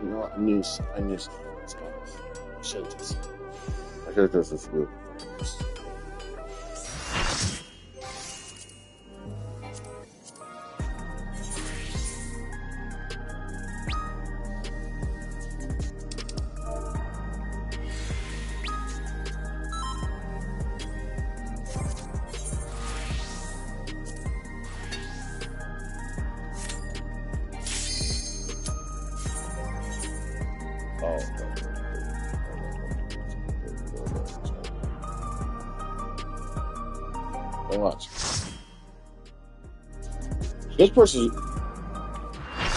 You know what? I knew something. I should have just this group.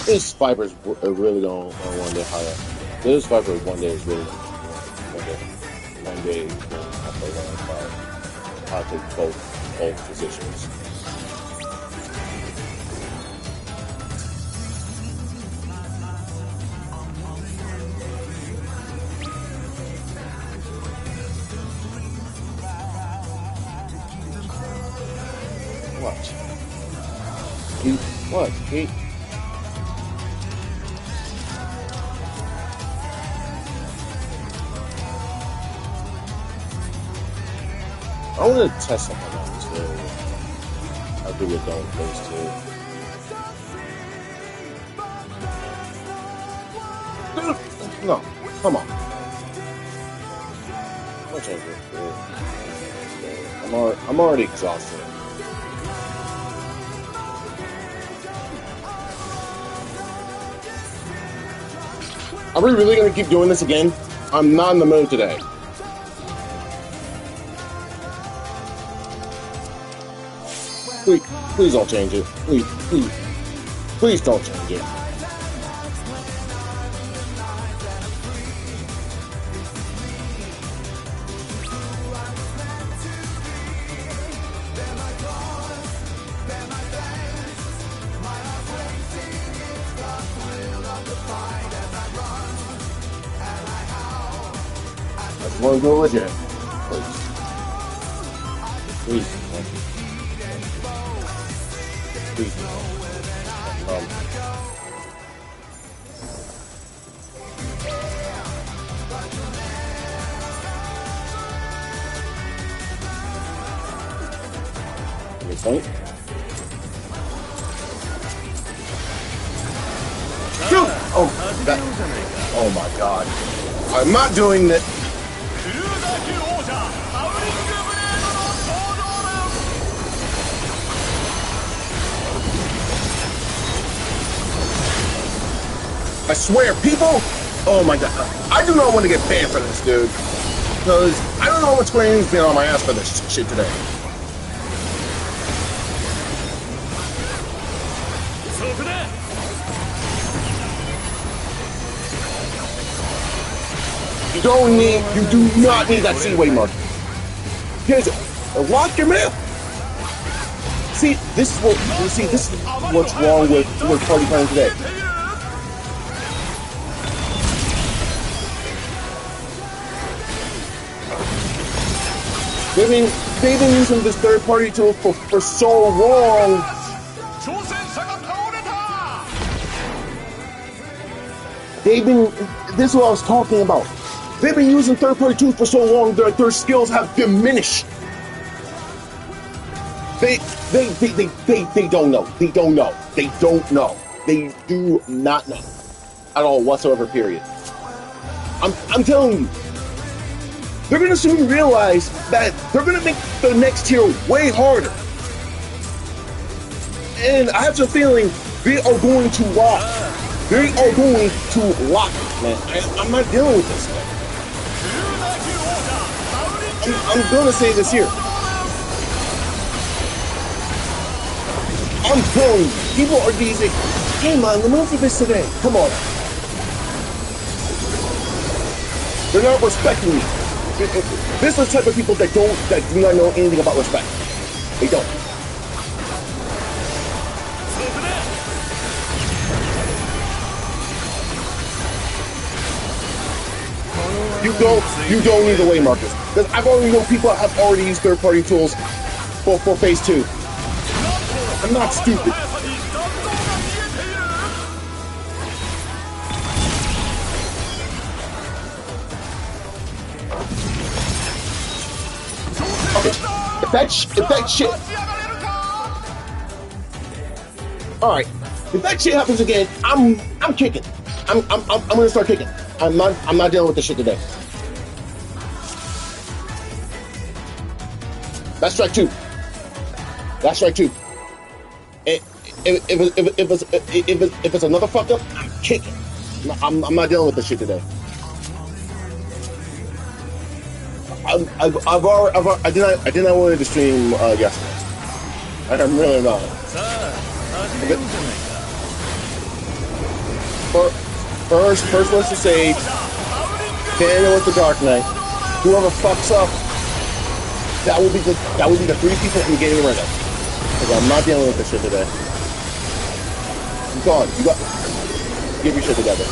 This Viper's really going one day higher. This Viper one day is really one day is going to have to learn about how to take both positions. What? He... I want to test something out too. I'll do it down phase 2. No, come on. I'll change it. I'm already exhausted. Are we really going to keep doing this again? I'm not in the mood today. Please don't change it. Please don't change it. I want to go legit. Please. Right? Oh my god. I'm not doing that. I swear, people! Oh my god. I do not want to get banned for this, dude. Because I don't know what's going to be on my ass for this shit today. You do not need that C-way mark. Here's it. Lock your mouth. See, this is what's wrong with party time today. They've been using this third-party tool for so long. This is what I was talking about. They've been using third-party tools for so long that their skills have diminished. They don't know. They don't know. They don't know. They do not know at all whatsoever. Period. I'm telling you, they're gonna soon realize that they're gonna make the next tier way harder. And I have a feeling they are going to lock. They are going to lock it, man. I'm not dealing with this, man. I'm gonna say this here. I'm telling you, people are using, hey man, the move for this today. Come on. They're not respecting me. This is the type of people that do not know anything about respect. They don't. You don't need the way markers. Because I've already known people have already used third-party tools for phase 2. I'm not stupid. that shit. All right, if that shit happens again, I'm kicking. I'm gonna start kicking. I'm not dealing with this shit today. That's strike two. That's strike two. If it's another fuck up, I'm kicking. I'm not dealing with this shit today. I did not want to stream yesterday. I'm really not. First was the Sage, then it was the Dark Knight. Whoever fucks up, that will be the three people I'm getting rid of. Because I'm not dealing with this shit today. Go on, get your shit together.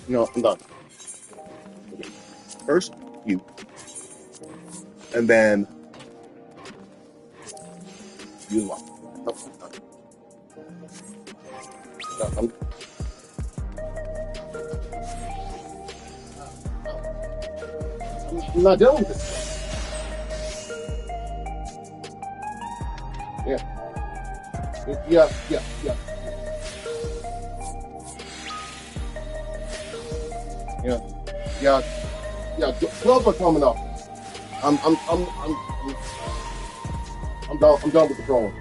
No, I'm done. Okay. First, you. And then you walk. I'm not dealing with this. Yeah. Gloves are coming off. I'm done with the trolling.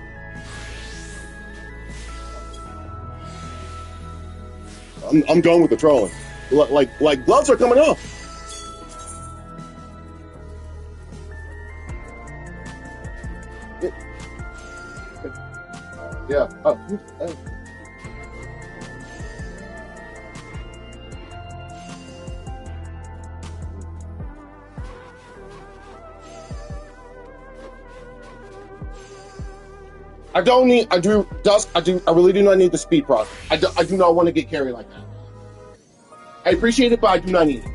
I'm done with the trolling. Like gloves are coming off. Yeah. I really do not need the speed proc. I do not want to get carried like that. I appreciate it, but I do not need it.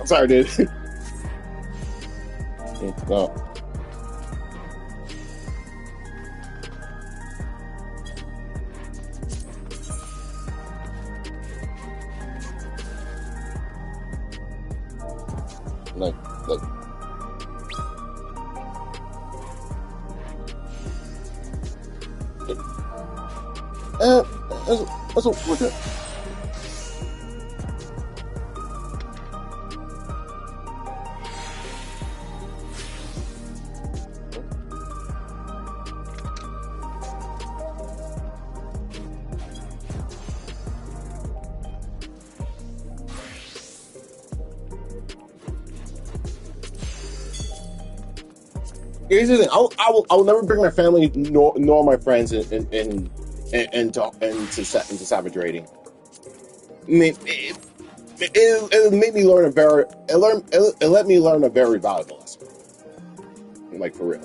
I'm sorry, dude. No. Look. That's what we're Here's the thing. I will never bring my family nor my friends into Savage raiding. It made me learn it let me learn a very valuable lesson. Like for real.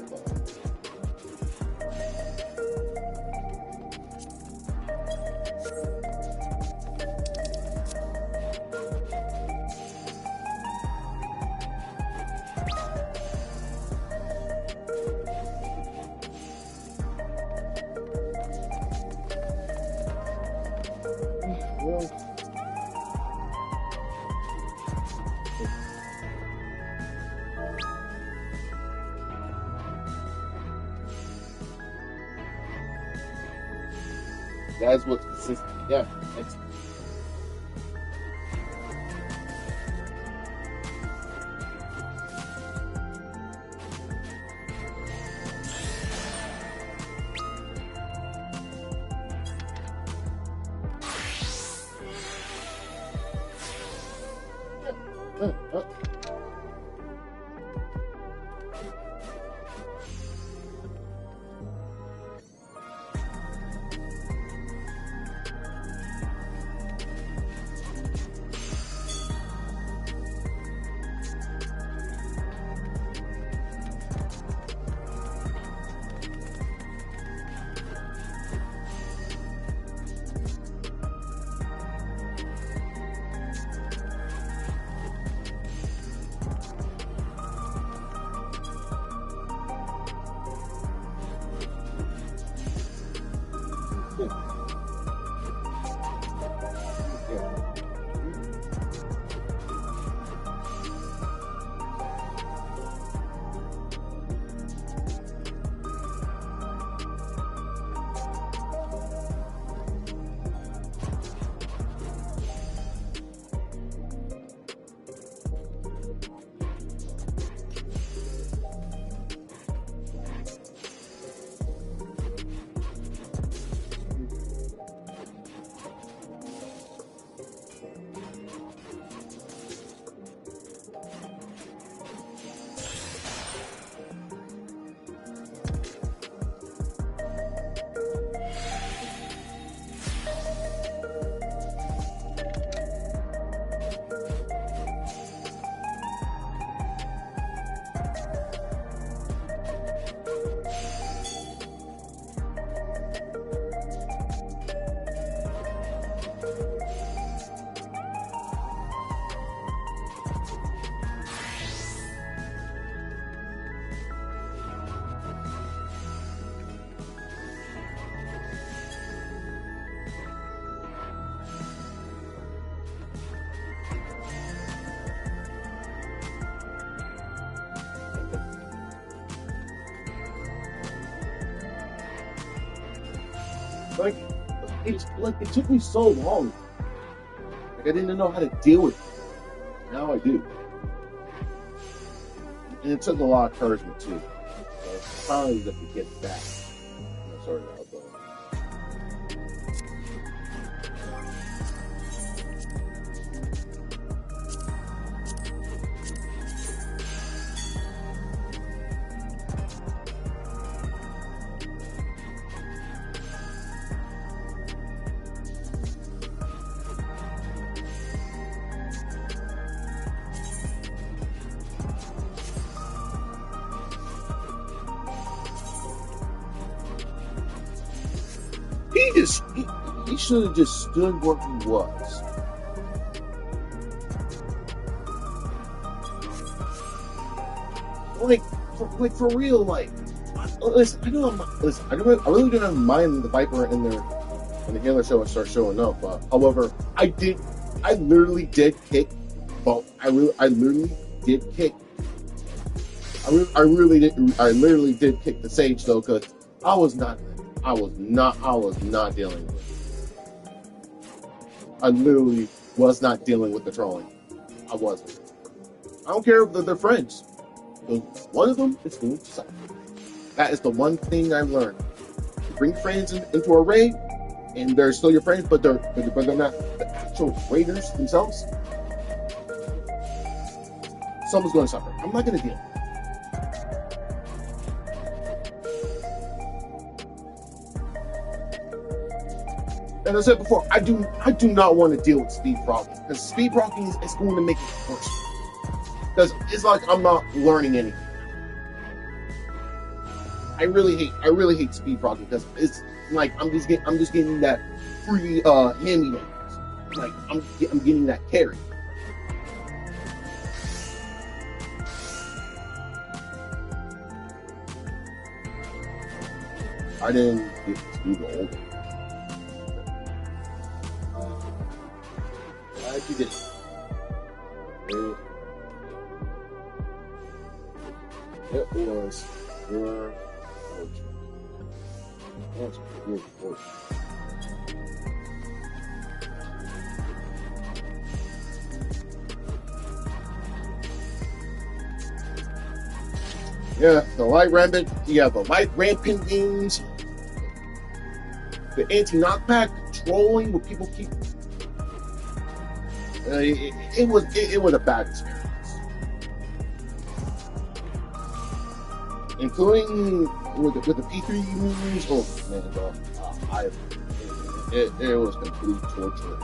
That's what's consistent. Yeah. It's, like, it took me so long. Like, I didn't know how to deal with it. Now I do. And it took a lot of encouragement too. So it's finally that we get back. Sorry about that. He should have just stood where he was. Like for real, like, listen, I really didn't mind the Viper in there when the Healer show started showing up. However, I literally did kick. Well, I literally did kick. I literally did kick the Sage though, because I was not dealing with it. I literally was not dealing with the trolling. I wasn't. I don't care if they're friends. One of them is going to suffer. That is the one thing I've learned. You bring friends into a raid, and they're still your friends, but they're not the actual raiders themselves. Someone's going to suffer. I'm not going to deal. As I said before, I do not want to deal with speed proccing, because speed proccing is going to make it worse. Because it's like I'm not learning anything. I really hate speed proccing, because it's like I'm just getting that free hand-me-downs. Like I'm getting that carry. I didn't get to do the old one. Glad you did. It was your fortune. That's your fortune. Yeah, the light rampant games, the anti-knockback trolling where people keep. It was a bad experience, including with the P3 moves. Oh man, it was complete torture.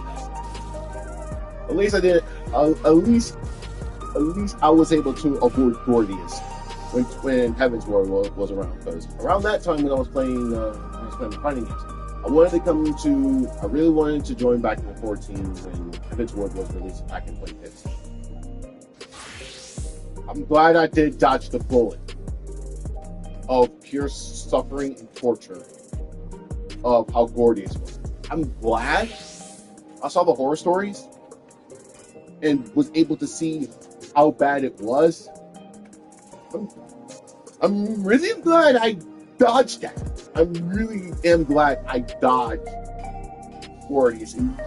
At least I did. At least I was able to avoid Gordius when Heaven's Ward was around. Because around that time when I was playing fighting games, I really wanted to join back in 14 when Heaven's Ward was released back in 2015. I'm glad I did dodge the bullet of pure suffering and torture of how Gordius was. I'm glad I saw the horror stories and was able to see how bad it was. I'm really glad I dodged that. I really am glad I dodged Gordius. And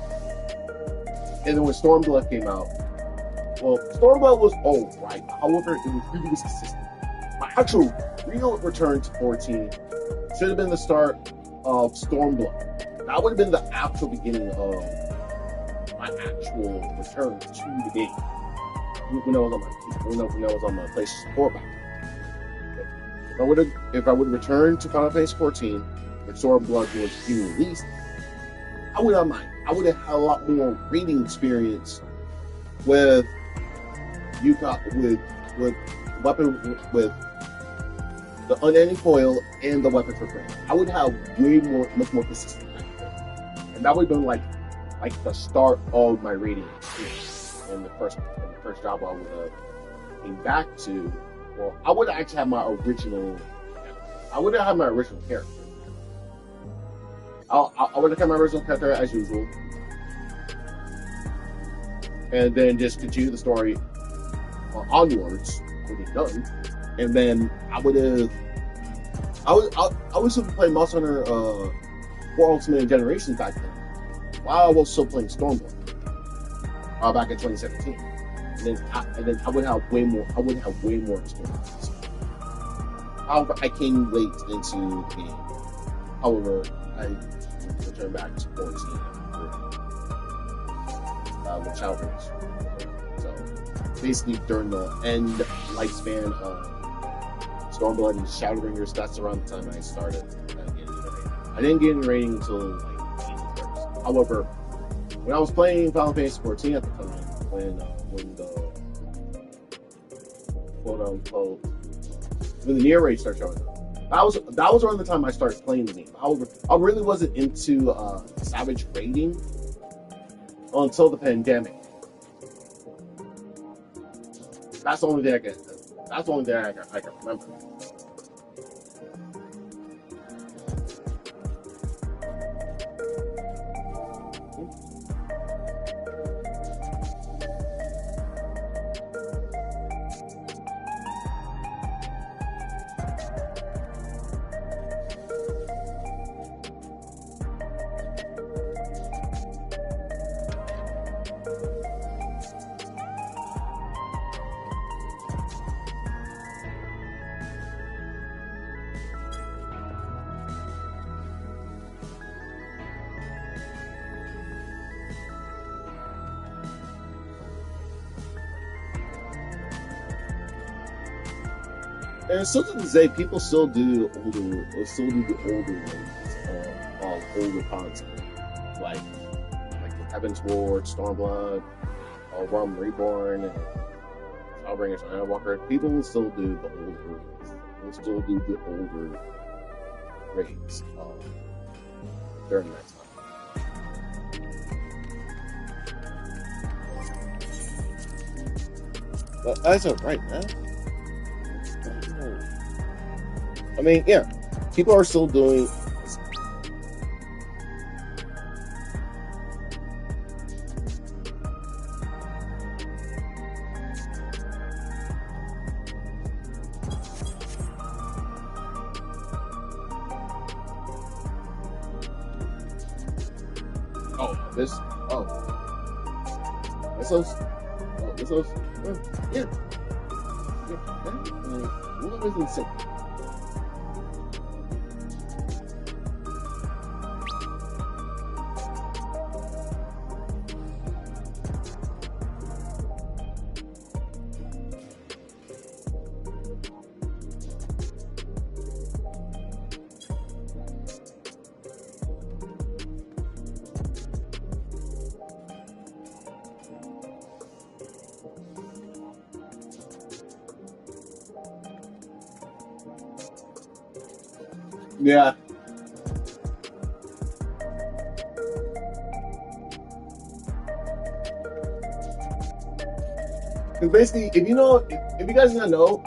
then when Stormblood came out, well, Stormblood was alright. However, it was really consistent. My actual real return to 14 should have been the start of Stormblood. That would have been the actual beginning of my actual return to the game. When I was on my PlayStation 4 back. If I would have returned to Final Fantasy 14 when Stormblood was being released, I would have had a lot more reading experience with the unending foil and the weapon for free. I would have much more consistent, and that would have been like the start of my reading experience. And the first job I would have came back to. Well, I would actually have my original character. I would have kept my original character as usual, and then just continue the story onwards when it's done. And then I was still playing Monster Hunter 4 Ultimate Generations back then, while I was still playing Stormblood back in 2017. And then I would have way more experiences. However, I came late into the game. However, I returned back to 14 with Children's. So basically during the end lifespan of Stormblood and Shadowbringers, that's around the time I started getting into rating. I didn't get into rating until like Season 1st. However, when I was playing Final Fantasy 14 at the time, when the quote unquote when the near rate started showing up, that was around the time I started playing the game. However, I really wasn't into Savage raiding until the pandemic. That's the only thing I can remember. And still to this day, people still do the older ways of older content, like the Heaven's Ward, Stormblood, Realm Reborn, and Shadowbringers and Ironwalker. People will still do the older raids during that time. But as of right now, I mean, yeah, people are still doing. is insane. Yeah. Because basically, if you guys don't know,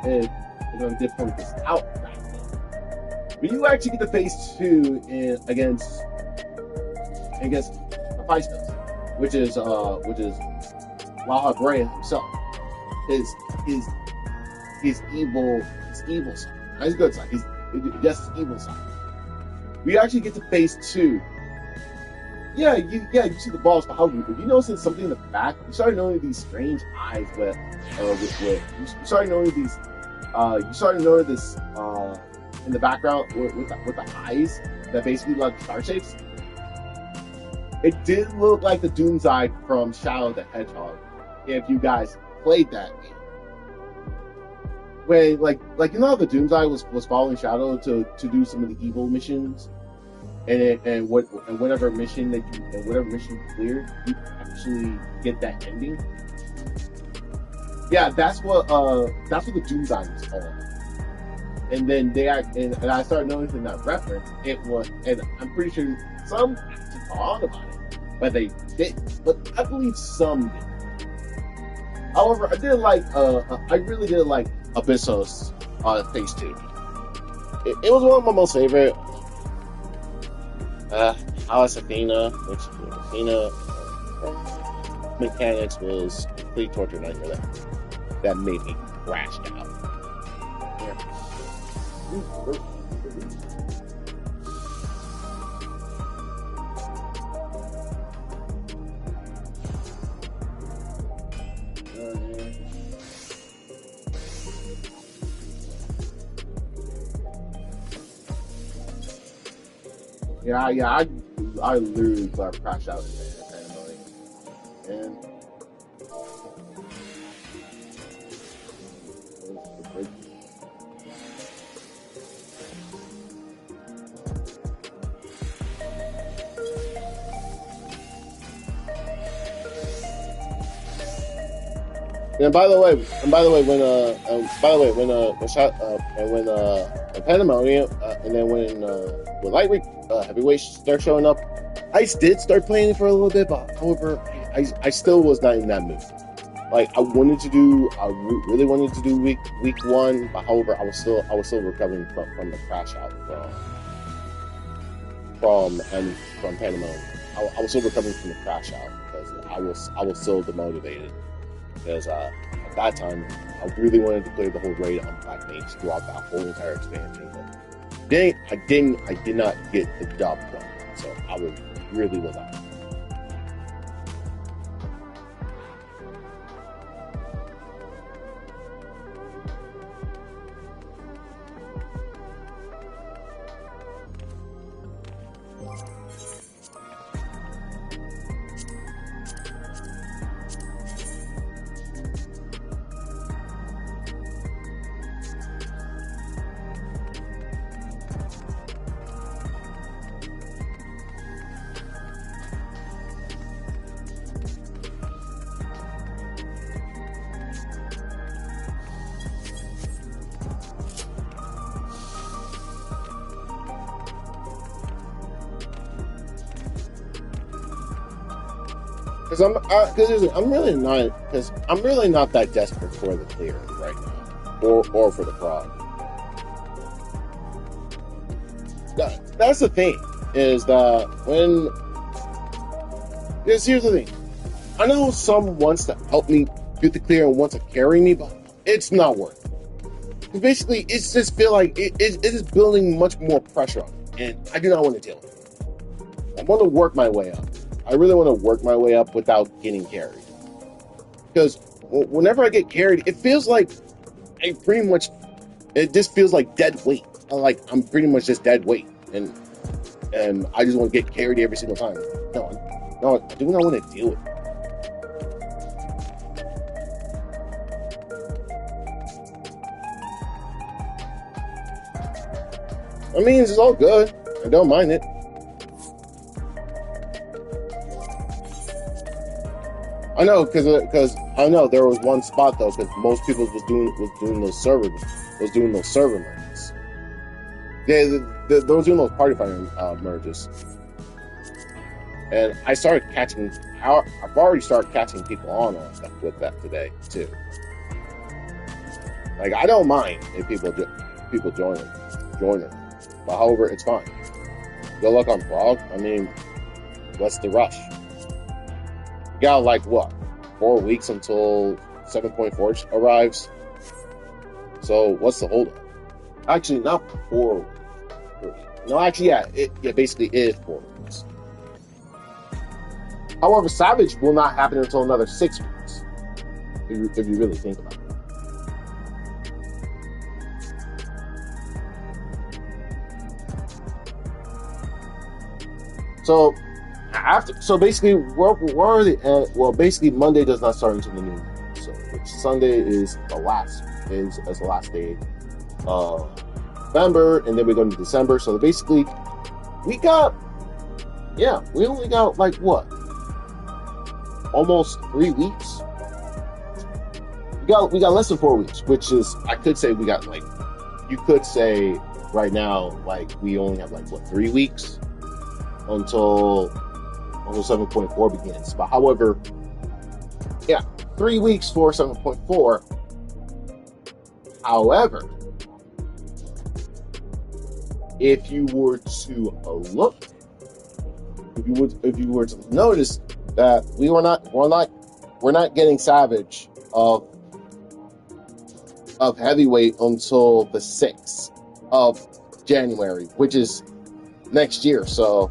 if I'm gonna point this out, when you actually get to phase 2 against Hephaestus, which is Brea himself, his evil side, not his good side, his evil side. We actually get to phase 2. Yeah, you see the balls behind you, but you notice something in the back. You started noticing these strange eyes you started noticing these. You started noticing this in the background with the eyes that basically look like star shapes. It did look like the Doomsday from Shadow the Hedgehog. If you guys played that game, when like how the Doomsday was following Shadow to do some of the evil missions. And whatever mission you clear, you actually get that ending. Yeah, that's what the Doomsday was called. And then and I started noticing that reference. It was, and I'm pretty sure some actually thought about it, but they didn't. But I believe some did. However, I really did like Abyssos Phase 2. It was one of my most favorite. Alice Athena mechanics was a complete torture nightmare that made me crash out. Yeah, I literally crashed out in there. And And by the way, when Pandemonium, and then when lightweight heavyweights start showing up, I did start playing it for a little bit, but however, I still was not in that mood. Like I really wanted to do week 1, but however, I was still recovering from the crash out from Pandemonium. I was still recovering from the crash out because I was still demotivated. Because at that time, I really wanted to clear the whole raid on Black Mage throughout that whole entire expansion. But I did not get the job done, so I was really without. Because I'm really not that desperate for the clear right now, or for the frog. That's the thing, is that here's the thing. I know someone wants to help me get the clear and wants to carry me, but it's not worth it. Because basically, it's just feel like it is building much more pressure on me, and I do not want to deal with it. I want to work my way up. I really want to work my way up without getting carried. Because whenever I get carried, it feels like I pretty much, it just feels like dead weight. I'm pretty much just dead weight, and I just want to get carried every single time. No, I do not want to deal with it. I mean, it's all good. I don't mind it. I know, because I know there was one spot though, because most people was doing those server merges. They were doing those party fighter merges, and I started catching. I've already started catching people on stuff with that today too. Like, I don't mind if people join them. But however, it's fine. Good luck on Frog. I mean, what's the rush? You got like what? 4 weeks until 7.4 arrives. So what's the holdup? Actually, not 4 weeks. No, actually, yeah, it basically is 4 weeks. However, Savage will not happen until another 6 weeks. If you really think about it. So basically, where are they at? Well, basically, Monday does not start until the new moon. So which Sunday is the last day of November, and then we go into December. So basically, we only got like what? Almost 3 weeks. We got less than 4 weeks, which is, I could say we got like, you could say right now, like, we only have like what, 3 weeks until 7.4 begins. But however, 3 weeks for 7.4. However, if you were to look, if you were to notice that we're not getting Savage of heavyweight until the 6th of January, which is next year. So,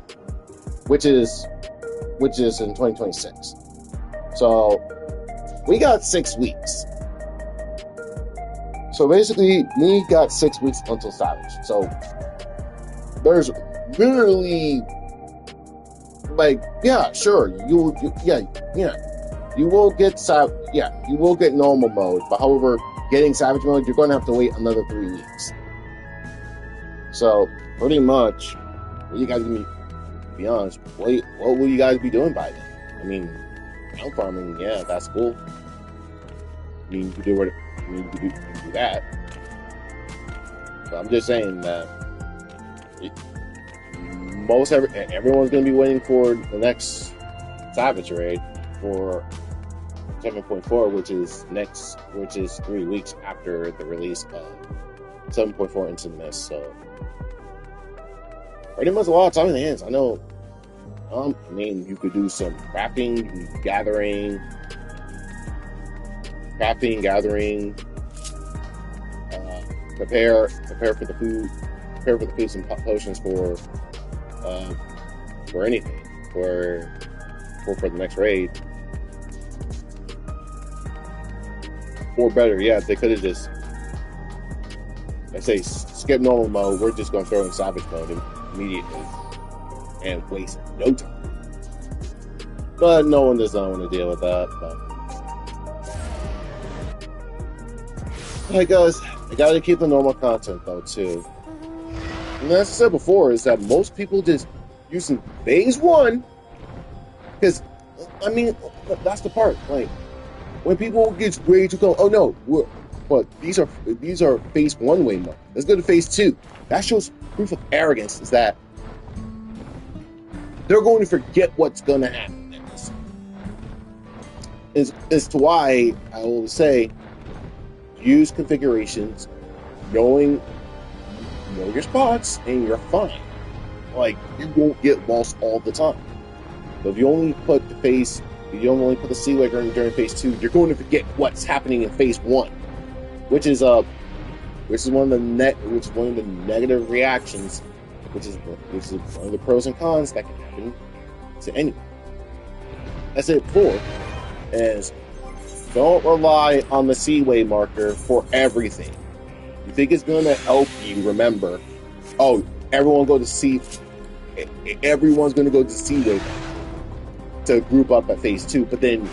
which is in 2026. So we got 6 weeks. So basically, we got 6 weeks until Savage. So there's literally, like, sure, you will get you will get normal mode, but however, getting Savage mode, you're going to have to wait another 3 weeks. So pretty much, what you guys gonna be honest, what will you guys be doing by then? I mean, ground farming, that's cool. I mean, you can do that. But I'm just saying that everyone's going to be waiting for the next Savage raid for 7.4, which is 3 weeks after the release of 7.4 into the Mist. So pretty much a lot of time in the hands. I know. I mean, you could do some crafting, gathering, prepare for the food, some potions for anything, for the next raid. Or better, they could have just, let's say, skip normal mode. We're just gonna throw in Savage mode immediately and waste no time. But no one does not want to deal with that. But guys, I gotta keep the normal content though too. And as I said before, is that most people just using phase 1, because I mean, that's the part. Like, when people get ready to go, oh no, but these are phase 1 way mode. Let's go to phase 2. That shows proof of arrogance, is that they're going to forget what's going to happen next. As to why I will say, use configurations, know your spots, and you're fine. Like, you won't get lost all the time. So if you only put the sea waker during phase 2, you're going to forget what's happening in phase 1, which is one of the negative reactions, which is one of the pros and cons that can happen to anyone. I said before, as Don't rely on the Seaway marker for everything. You think it's going to help you remember, oh, everyone's going to go to Seaway to group up at phase 2, but then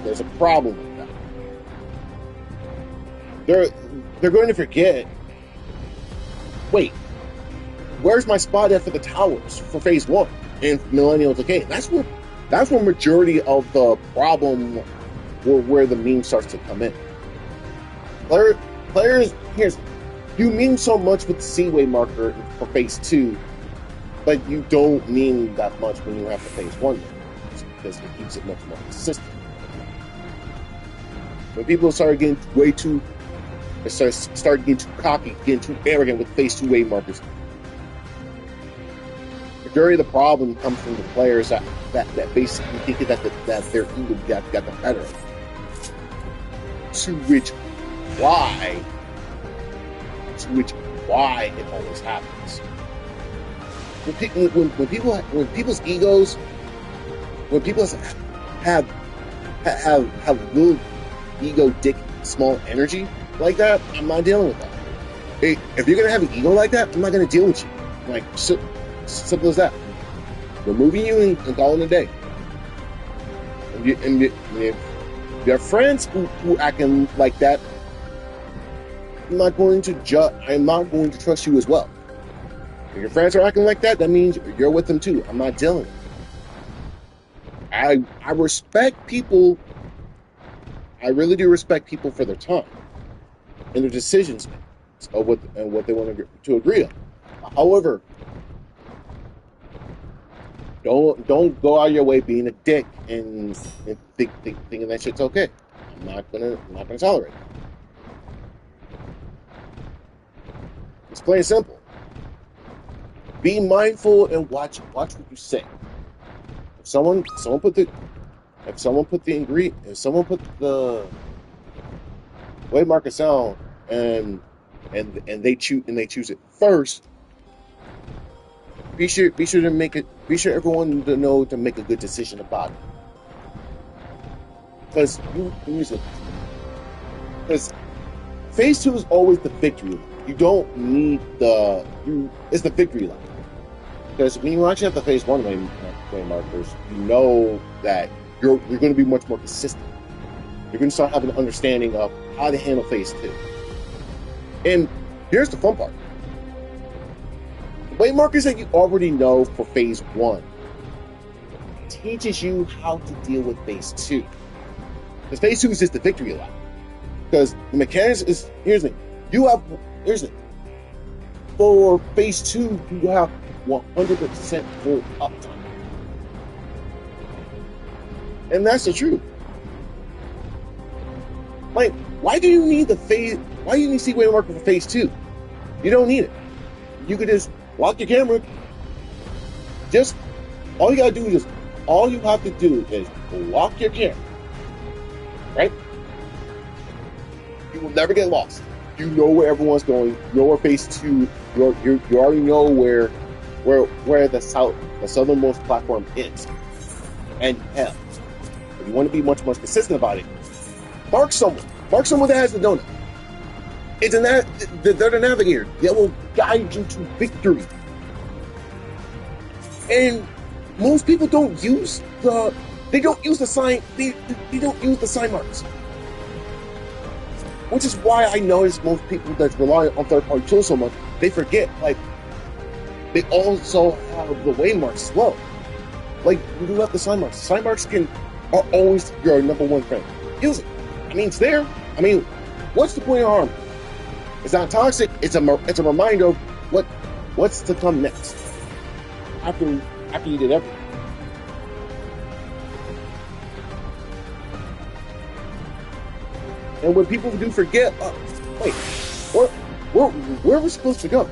there's a problem with that. They're going to forget, wait, where's my spot at for the towers for phase 1 and Millennial Decay? That's where majority of the problem, where the meme starts to come in. Players, you mean so much with the Seaway marker for phase 2, but you don't mean that much when you have the phase 1 because it keeps it much more consistent. When people start getting getting too cocky, getting too arrogant with phase 2 wave markers, majority of the problem comes from the players that basically think that their ego got the better of it. To which why it always happens. When people's egos, when people have little ego dick small energy like that, I'm not dealing with that. Hey, if you're gonna have an ego like that, I'm not gonna deal with you. Like, simple as that. Removing you and calling it a day. And if you have friends who acting like that, I'm not going to trust you as well. If your friends are acting like that, that means you're with them too. I'm not dealing with it. I respect people. I really do respect people for their time and their decisions of what they want to agree on. However, don't go out of your way being a dick and thinking that shit's okay. I'm not gonna tolerate it. It's plain and simple. Be mindful and watch what you say. If someone put the wave marker sound and they choose it first, be sure everyone to know to make a good decision about it. Because phase 2 is always the victory lap. You don't need it's the victory lap. Because when you actually have the phase 1 wave markers, you know that you're going to be much more consistent. You're going to start having an understanding of how to handle phase 2. And here's the fun part. The wave markers that you already know for phase 1 teaches you how to deal with phase 2. Because phase 2 is just the victory lap. Because the mechanics is, here's the thing. For phase 2, you have 100% full uptime. And that's the truth. Like, why do you need Seaway marker for phase 2? You don't need it. You could just lock your camera. All you have to do is lock your camera. Right? You will never get lost. You know where everyone's going. You know where phase 2. You already know where the southernmost platform is. And hell, if you want to be much more consistent about it, mark someone that has the donut. They're the navigator. They will guide you to victory. And most people don't use the sign. They don't use the sign marks. Which is why I notice most people that rely on third-party tools so much, they forget, like, they also have the wave marks as well. Like, you do have the sign marks. Sign marks are always your number one friend. Use it. I mean, it's there. I mean, what's the point of harm? It's not toxic. It's a reminder of what's to come next. After you did everything. And when people do forget, wait, where are we supposed to go?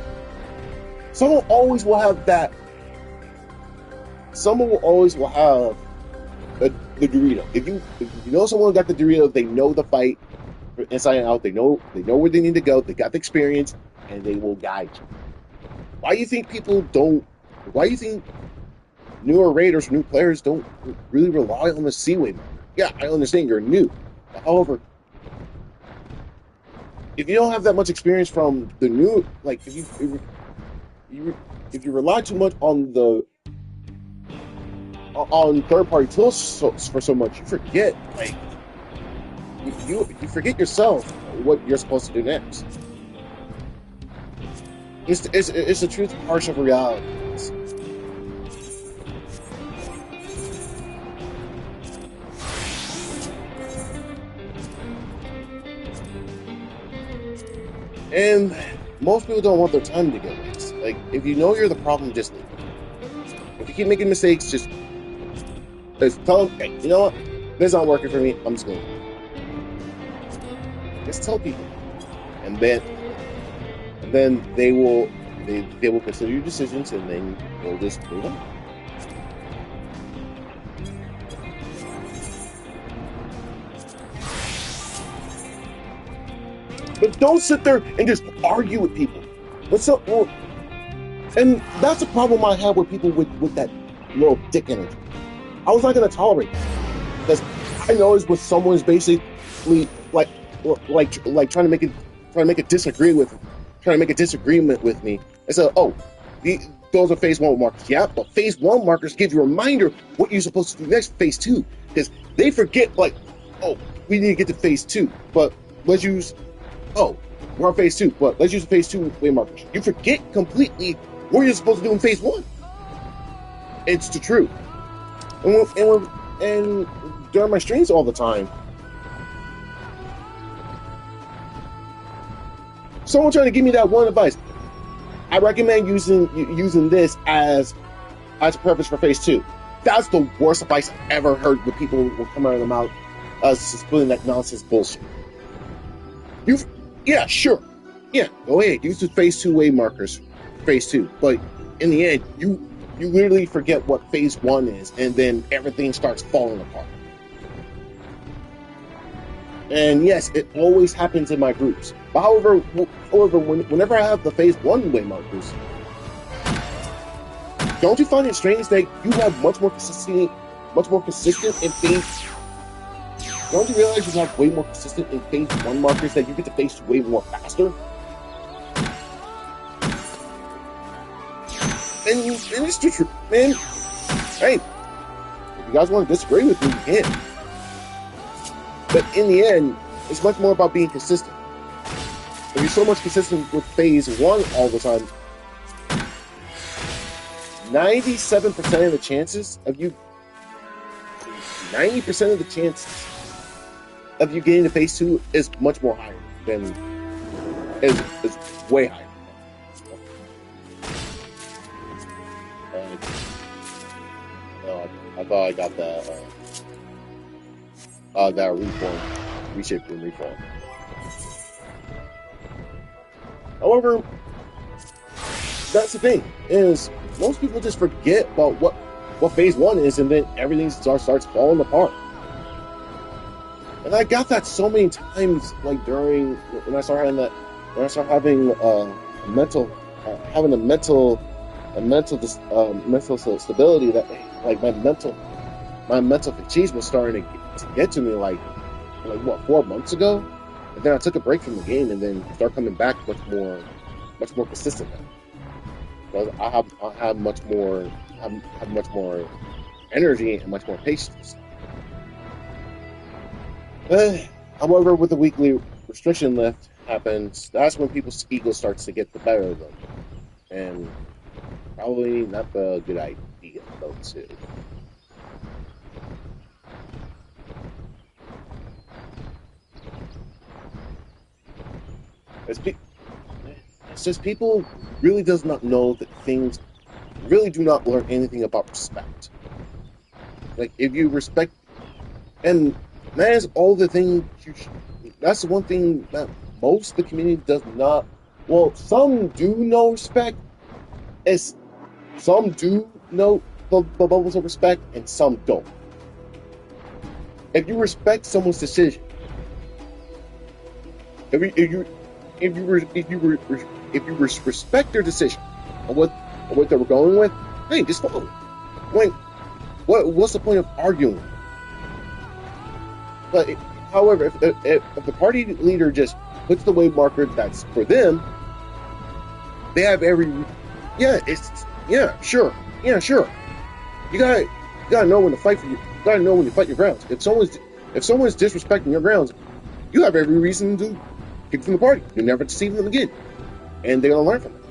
Someone always will have that. Someone will always have the Dorito. If you know someone got the Dorito, they know the fight inside and out. They know where they need to go. They got the experience, and they will guide you. Why do you think Why do you think newer raiders, new players don't really rely on the Seaway marker? Yeah, I understand you're new, However, if you don't have that much experience from the new, like you if you rely too much on the on third party tools for so much, you forget like you forget yourself what you're supposed to do next. It's the truth, harsh of reality. And most people don't want their time to get wasted. Like, if you know you're the problem, just leave. If you keep making mistakes, just tell them, hey, you know what? This is not working for me. I'm just going to. Just tell people, and then they will consider your decisions, and then you'll just move on. But don't sit there and just argue with people. And that's the problem I have with people with that little dick energy. I was not going to tolerate it because I know it's when someone's basically like trying to make a disagreement with me. And so, those are phase 1 markers. Yeah, but phase 1 markers give you a reminder what you're supposed to do next for phase 2, because they forget, like, we need to get to phase 2, but let's use we're on phase 2, but let's use the phase 2 way markers. You forget completely what you're supposed to do in phase 1. It's the truth. And during my streams all the time, someone trying to give me that one advice. I recommend using this as a preface for phase 2. That's the worst advice I've ever heard when people will come out of their mouth splitting that nonsense bullshit. Yeah, sure. Yeah, go ahead. Use the phase 2 way markers, phase 2. But in the end, you literally forget what phase 1 is, and then everything starts falling apart. And yes, it always happens in my groups. But however, whenever I have the phase 1 way markers, don't you find it strange that you have much more consistent in phase? Don't you realize you have way more consistent in phase 1 markers, that you get to phase 2 way more faster? And it's the truth, man. Hey, if you guys want to disagree with me, you can. But in the end, it's much more about being consistent. If you're so much consistent with phase 1 all the time, 97% of the chances of you, 90% of the chances of you getting to phase 2 is much more higher than, is way higher. I thought I got that reshape and reform. However, that's the thing, is most people just forget about what phase 1 is, and then everything starts falling apart. And I got that so many times, like when I started having mental stability, that like my mental fatigue was starting to get to me like what, 4 months ago, and then I took a break from the game and then start coming back much more consistent now. Because I have much more energy and much more patience. However, with the weekly restriction lift happens, that's when people's ego starts to get the better of them, and probably not the good idea, though, too. It's just people really does not know that things really do not learn anything about respect. Like, if you respect, and that is all the thing. That's the one thing that most of the community does not. Well, some do know respect. Some do know the levels of respect, and some don't. If you respect someone's decision, if you respect their decision or what they were going with, hey, just follow it. What's the point of arguing? But However, if the party leader just puts the wave marker that's for them, they have every sure. You gotta know when to fight for you. You gotta know when to fight your grounds. If someone's disrespecting your grounds, you have every reason to kick from the party. You'll never see them again, and they're gonna learn from it.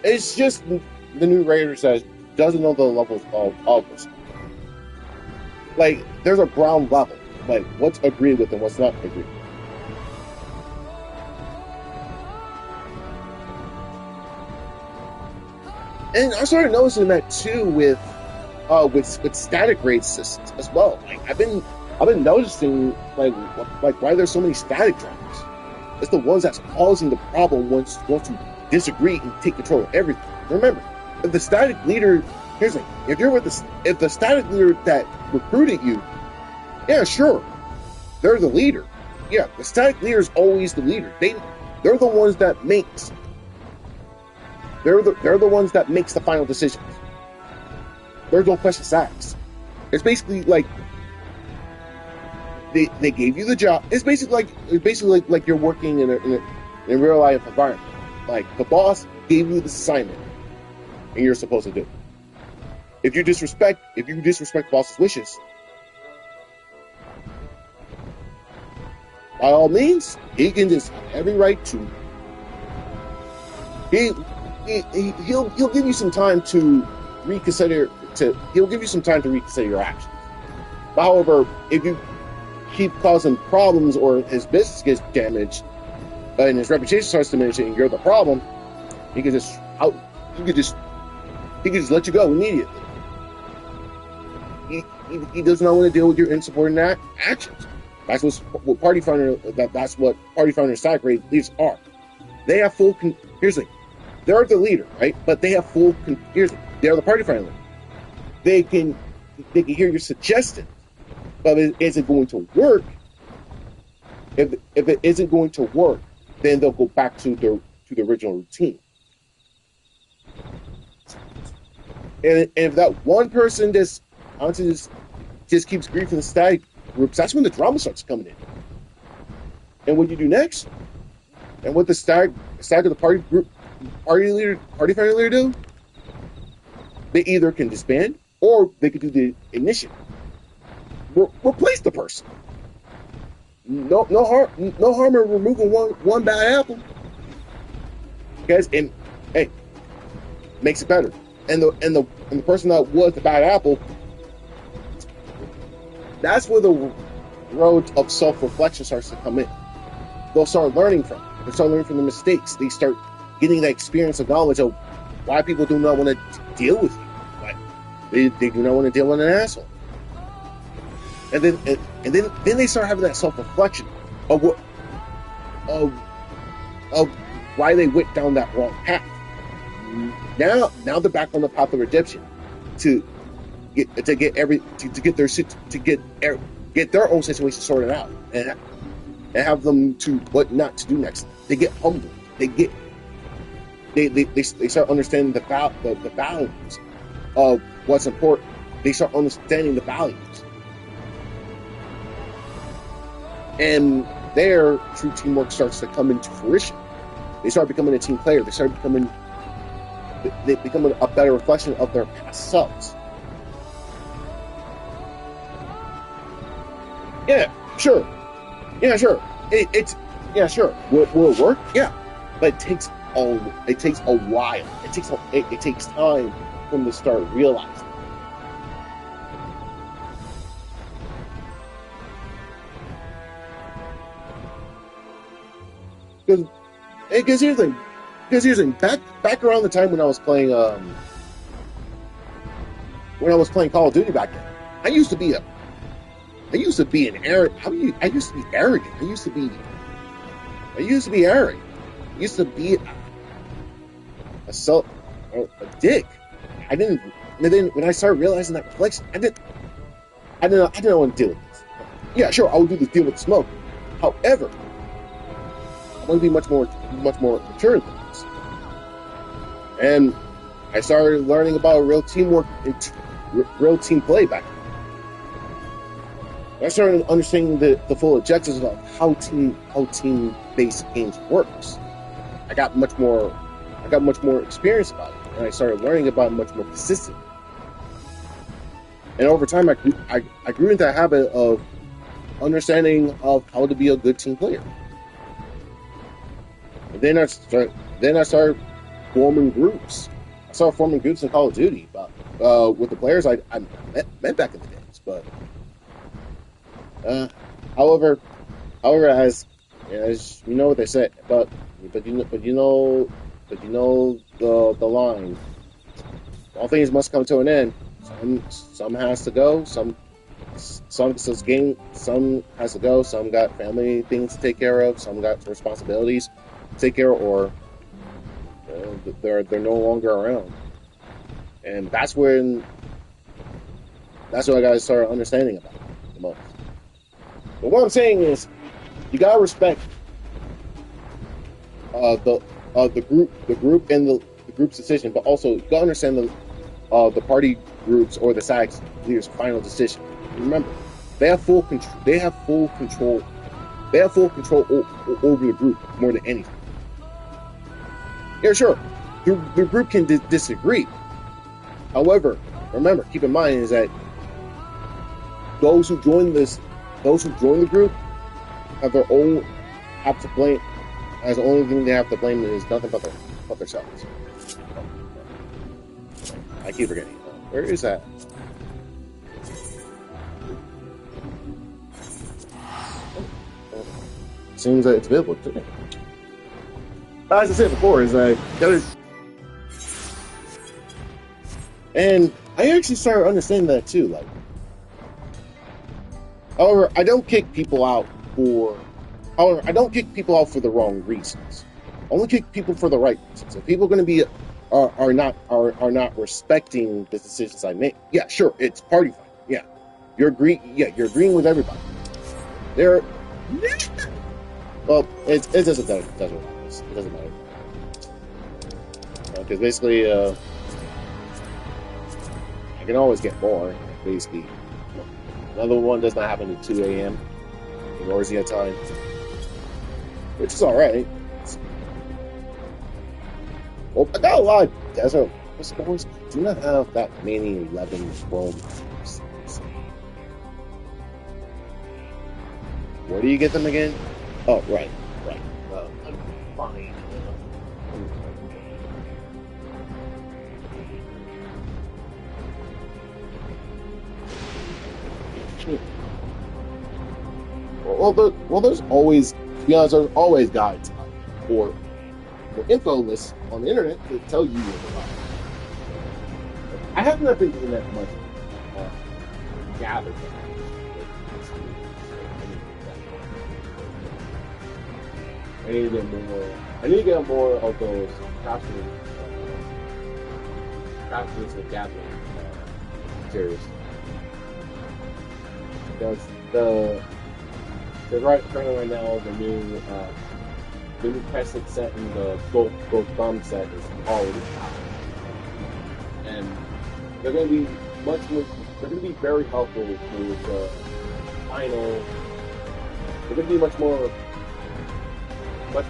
It's just the new Raiders that doesn't know the levels of this. Like, there's a ground level, like what's agreed with and what's not agreed with. And I started noticing that too with static raid systems as well. Like I've been noticing like why there's so many static drops. It's the ones that's causing the problem once you disagree and take control of everything. Remember, if the static leader, here's the thing, if the static leader that recruited you, yeah, sure, they're the leader. Yeah, the static leader is always the leader. They're the ones that makes. They're the ones that makes the final decisions. There's no questions asked. It's basically like they gave you the job. It's basically like you're working in a real life environment. Like the boss gave you this assignment, and you're supposed to do it. If you disrespect the boss's wishes, by all means, he can just have every right to. He'll give you some time to reconsider. He'll give you some time to reconsider your actions. But however, if you keep causing problems or his business gets damaged and his reputation starts diminishing, and you're the problem, he can just let you go immediately. He doesn't know what to deal with your insubordinate actions. That's what party founder. That's what party founder static raid leaders are. They have full. Here's the thing. They're the leader, right? But they have full. They're the party founder. They can hear your suggestions, but is it going to work? If it isn't going to work, then they'll go back to the original routine. And if that one person just keeps griefing the static groups, that's when the drama starts coming in. And what you do next? And what the static of the party founder leader do? They either can disband or they could do the initiative. Replace the person. No harm in removing one bad apple. Guys, and hey, makes it better. And the person that was the bad apple, that's where the road of self-reflection starts to come in. They'll start learning from it. They start learning from the mistakes. They start getting that experience of knowledge of why people do not want to deal with you. Why they do not want to deal with an asshole. And then they start having that self-reflection of why they went down that wrong path. Now they're back on the path of redemption to get their own situation sorted out and have them to what not to do next. They get humbled. They start understanding the values of what's important. They start understanding the values. And their true teamwork starts to come into fruition. They start becoming a team player. They become a better reflection of their past selves. Yeah, sure. Sure. Will it work? Yeah, but it takes a while. It takes time for them to start realizing. Because here's the thing. Back around the time when I was playing Call of Duty back then, I used to be arrogant. I used to be arrogant. I used to be a dick. I didn't. And then when I started realizing that reflection, I didn't want to deal with this. Yeah, sure, I would do this deal with smoke. However, I want to be much more mature than this. And I started learning about real teamwork, real team play back then. I started understanding the full objectives of how team-based games works. I got much more experience about it, and I started learning about it much more consistently. And over time, I grew into a habit of understanding of how to be a good team player. And then I started forming groups. I started forming groups in Call of Duty, with the players I met back in the days. But however, as you know what they say, but you know the line. All things must come to an end. Some has to go. Some has to go. Some got family things to take care of. Some got responsibilities to take care of, or they're no longer around. And that's what I gotta start understanding about the most. But what I'm saying is, you gotta respect the group and the group's decision, but also you gotta understand the party groups or the side leaders' final decision. Remember, they have full control. They have full control over the group more than anything. Yeah, sure, the group can disagree. However, remember, keep in mind is that those who join the group have to blame. As the only thing they have to blame is nothing but themselves. I keep forgetting. Where is that? Seems that it's available today. As I said before, and I actually started understanding that too. Like, however, I don't kick people out for the wrong reasons. I only kick people for the right reasons. If people are going to be are not respecting the decisions I make, yeah, sure, it's party fight. Yeah, you're agreeing with everybody. Well, it doesn't matter. It doesn't matter. Because basically, I can always get more. Basically, another one does not happen at 2 a.m. in Orzia time, which is all right. Well, I got a lot of desert scores. I do not have that many 11 Chrome. Where do you get them again? Oh, right. I'm fine. Well, there's always, to be honest, there's always guides or info lists on the internet to tell you what to buy. I have not been doing that much gathered. I need to get more of those crafting and gathering materials. Because currently right now the new Crescent set and the Gold Thumb set is already out, and they're going to be they're going to be very helpful for the final. They're going to be much more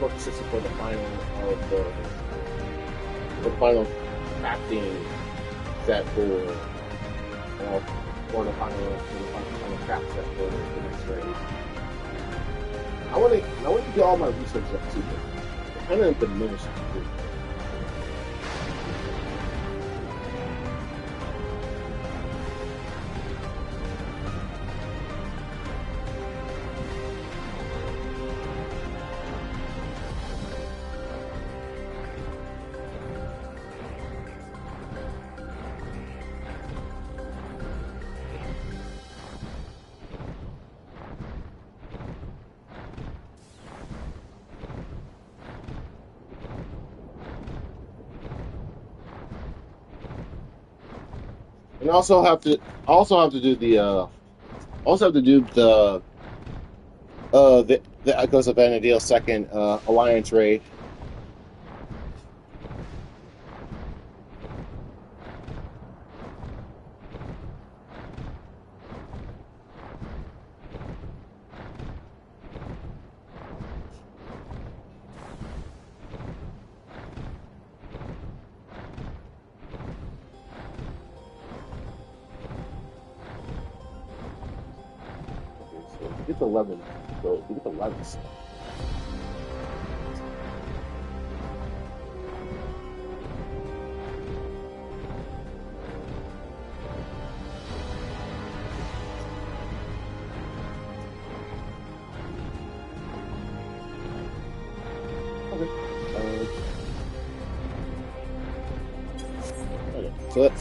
consistent for the final of the final crafting set for the final craft set for the next raid. I want to get all my research up too, but kind of diminished. And also have to do the Echoes of Vana'diel second alliance raid. Get the 11. So get the 11. Okay.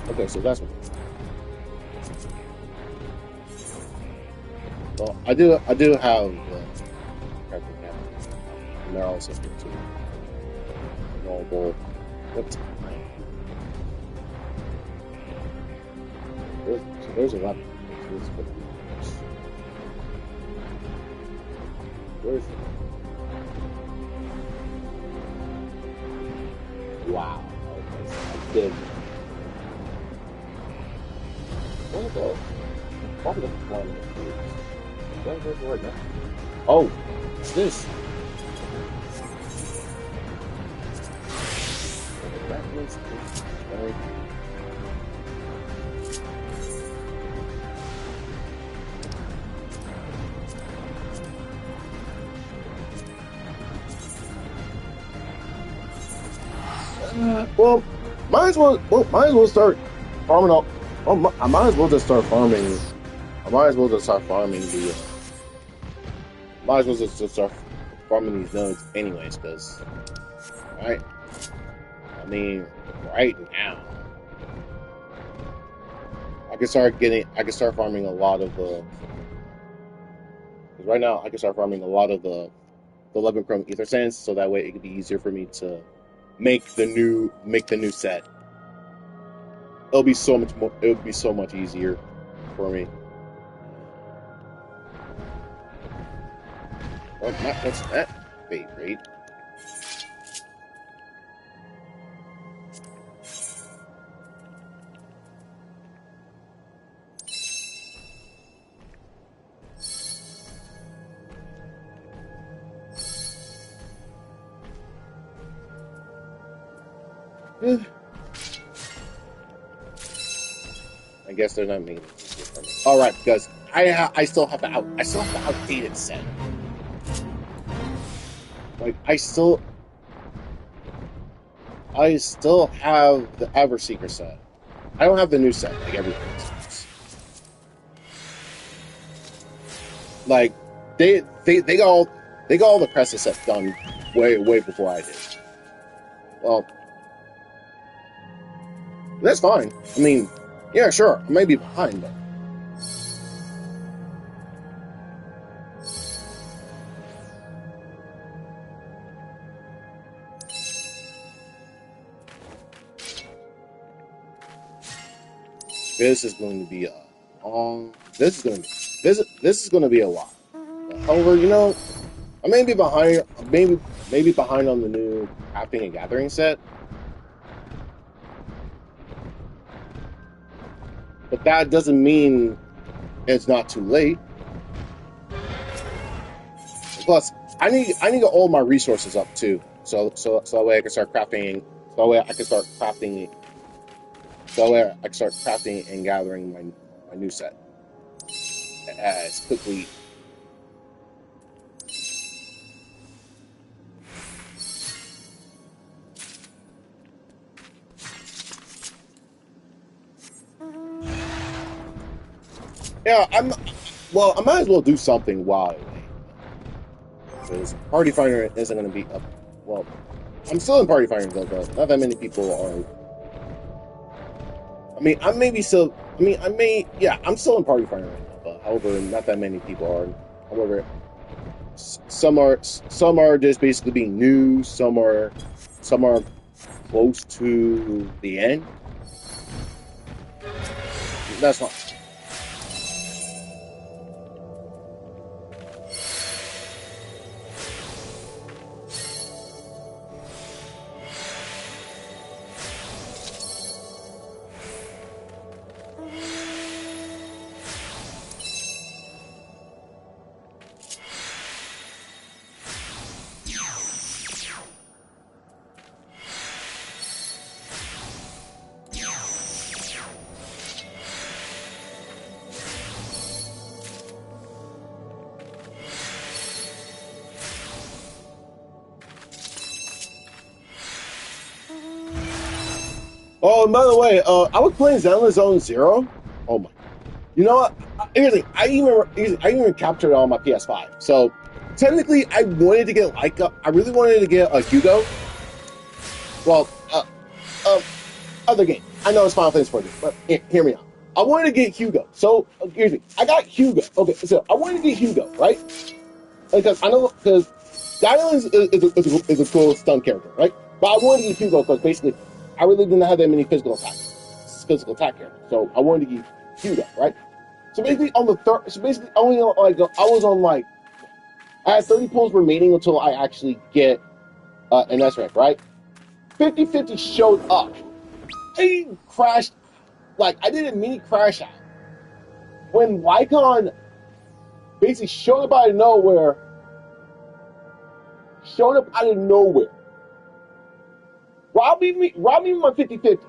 Okay. So that's what. Well, I do have character captains, and they're also good too. Noble. What's there's 11. Where's it? Wow. Okay, so I did. Where's it go? Probably the one. Where's it right now? Oh, it's this. That was well, might as well start farming up. Well, I might as well just start farming. I might as well just start farming the. Might as well just start farming these nodes, anyways, because, right? I mean, right now, I can start farming a lot of the. Because right now, I can start farming a lot of the 11 chrome ether sands, so that way it could be easier for me to make the new set. It'll be so much more. It would be so much easier for me. Well, what's that fate rate? I guess they're not making it easier for me. All right, because I still have the outdated set. Like I still have the Everseeker set. I don't have the new set like everything else. Like they got all the Cresta set done way before I did. Well, that's fine. I mean, yeah, sure, I may be behind, but this is going to be a long. This is going to be a lot. However, I may be behind. Maybe behind on the new crafting and gathering set. But that doesn't mean it's not too late. Plus, I need to get all my resources up too, so that way I can start crafting. So that way I can start crafting. So that way I can start crafting and gathering my new set as quickly. Yeah, I might as well do something while I wait. Because Party Finder isn't going to be up. Well, I'm still in Party Finder though, but not that many people are. I mean, I'm still in Party Finder right now, but however, not that many people are. However, some are just basically being new. Some are close to the end. That's fine. Oh, and by the way, I was playing Zelda Zone Zero. Oh my! You know what? I even captured it on my PS5. So technically, I wanted to get I really wanted to get a Hugo. Well, other game. I know it's Final Fantasy 14, but hear me out. I wanted to get Hugo. So here's me. I got Hugo. Okay, so I wanted to get Hugo, right? Because I know because Dylan is a cool stun character, right? But I wanted to get Hugo because basically I really didn't have that many physical attack characters. So I wanted to get Hugo, right? So basically on the third, so basically only like I was on like I had 30 pulls remaining until I actually get an S-Rank, right? 50-50 showed up. I crashed, like I did a mini crash out when Lycon basically showed up out of nowhere. Robbing me my 50-50.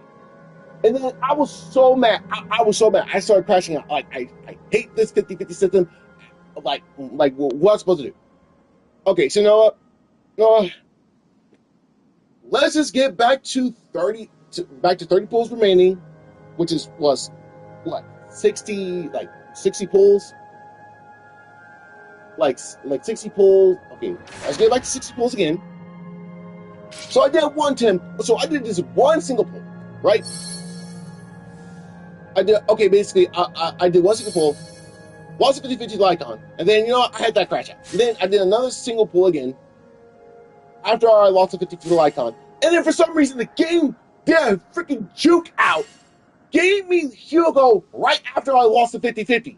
And then I was so mad. I was so mad. I started crashing out. Like, I hate this 50-50 system. Like what am I supposed to do? Okay, so you know what? Let's just get back to 30 pulls remaining, which was what 60 pulls. Like 60 pulls. Okay, let's get back to 60 pulls again. So I did So I did this one single pull, right? I did basically I did one single pull, was a 50-50 Lycon, and then you know what, I had that crash out. And then I did another single pull again after I lost a 50-50 Lycon. And then for some reason the game did a freaking juke out, gave me Hugo right after I lost the 50-50.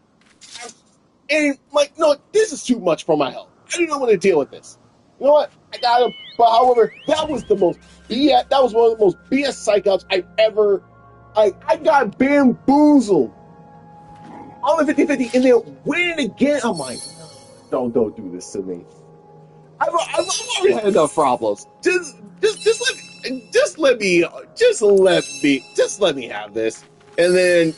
And like, no, this is too much for my health. I don't know what to deal with this. You know what? I got him. But however, that was one of the most BS psych outs I've ever. I got bamboozled on the 50-50 and then winning again. I'm like, don't do this to me. I've already had enough problems. Just let me have this. And then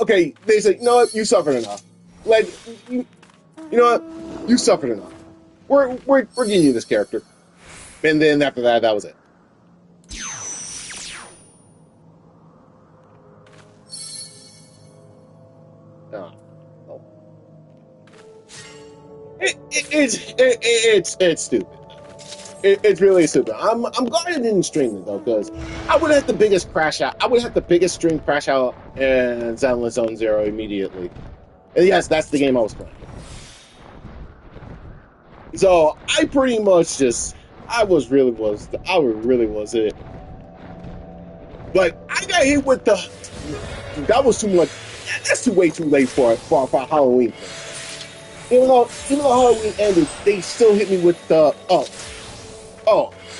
okay, they say, you know what, you suffered enough. You know what, you suffered enough. We're giving you this character. And then after that was it. Oh. It's stupid. It's really stupid. I'm glad I didn't stream it though, because I would have the biggest crash out. I would have the biggest stream crash out in Zenless Zone Zero immediately. And yes, that's the game I was playing. So I pretty much just I really was it. But I got hit with that was too much. That's way too late for Halloween. Even though Halloween ended, they still hit me with the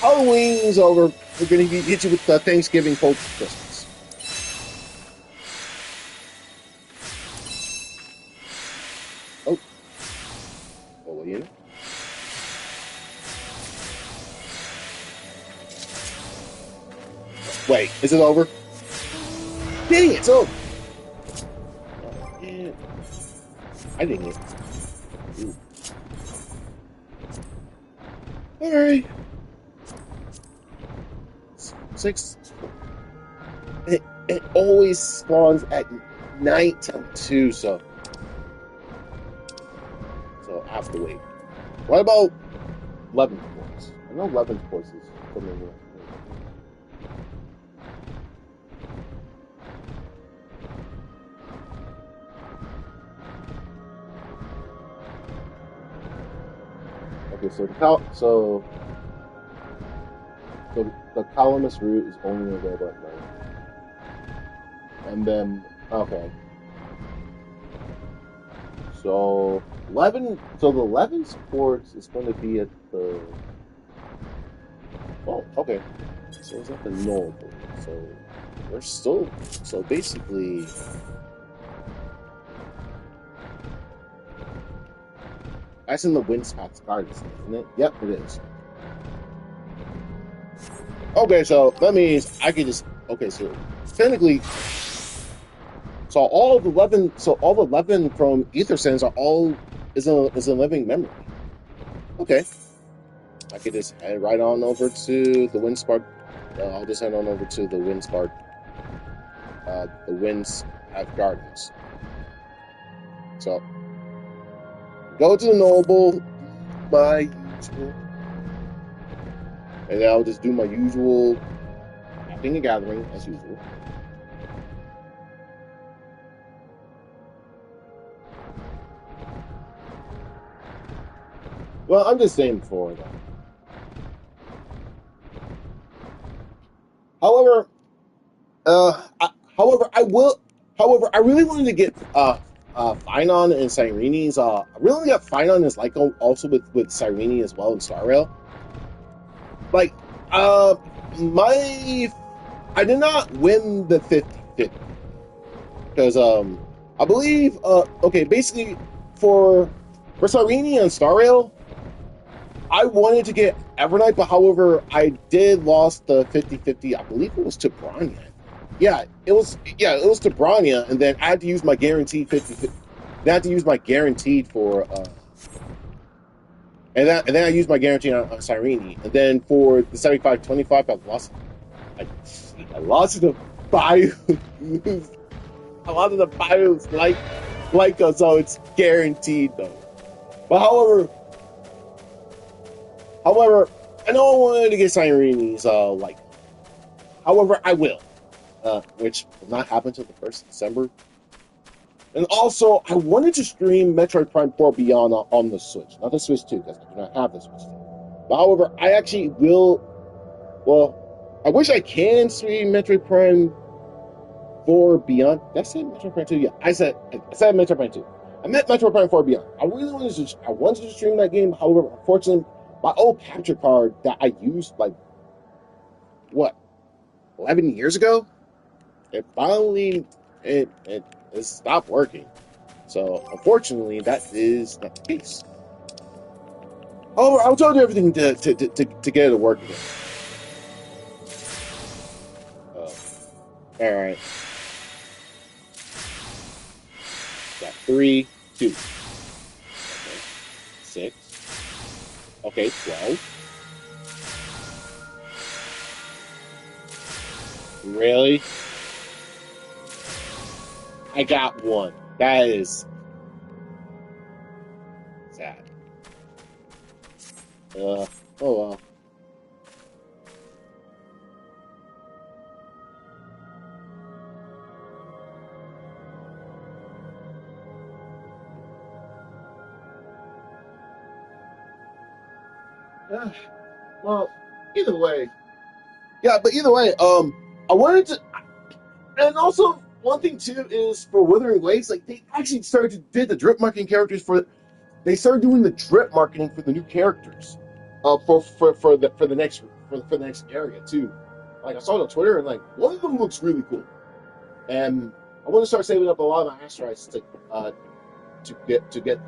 Halloween's over. We're gonna hit you with the Thanksgiving post Christmas. Oh, well, you know. Wait, is it over? Dang it, it's over. Oh, man. I didn't get it. Alright. 6. It always spawns at night time too, so I have to wait. What about 11th course? I know 11th course is coming in. Okay, so the columnist route is only available at night. And then, okay. So the 11th course is going to be at the. Oh, okay. So it's at the Noble. So we're still. So basically. That's in the Windspath's Gardens, isn't it? Yep, it is. Okay, so that means I can just. Okay, so technically. So all the 11 from Ether Sands are all is a living memory. Okay. I could just head right on over to the I'll just head on over to the the Winds at Gardens. So go to the Noble, my usual, and then I'll just do my usual crafting and gathering as usual. Well, I'm just saying before that. However, I will. However, I really wanted to get Finon and Cyrenes. I really got Finon as like also with Cyrene as well in Star Rail. Like, my I did not win the 50-50 because I believe okay, basically for Cyrene and Star Rail, I wanted to get Evernight, but however, I did lost the 50-50. I believe it was to Bronya. Yeah, it was to Bronya, and then I had to use my guaranteed 50-50. Then I had to use my guaranteed for and then I used my guarantee on Cyrene. And then for the 75-25, I lost to the bio. I lost to the bios like us, so it's guaranteed though. But however, I know I wanted to get Cyrene's like. However, I will. Which will not happen until the 1st of December. And also, I wanted to stream Metroid Prime 4 Beyond on the Switch, not the Switch 2, because I do not have the Switch 2. But however, I actually will. Well, I wish I can stream Metroid Prime 4 Beyond. Did I say Metroid Prime 2? Yeah, I said Metroid Prime 2. I meant Metroid Prime 4 Beyond. I wanted to stream that game. However, unfortunately, my old capture card that I used like what 11 years ago, it finally it stopped working. So unfortunately, that is not the case. However, I'll try to do everything to get it to work again. All right. Got 3, 2. Okay. 6. Okay, 12. Really? I got 1. That is sad. Oh well. Well, either way. Yeah, but either way, I wanted to, and also one thing too is for Wuthering Waves, like they actually did the drip marketing characters for. They started doing the drip marketing for the new characters, for the next area too. Like I saw it on Twitter, and like one of them looks really cool, and I want to start saving up a lot of my asteroids to get.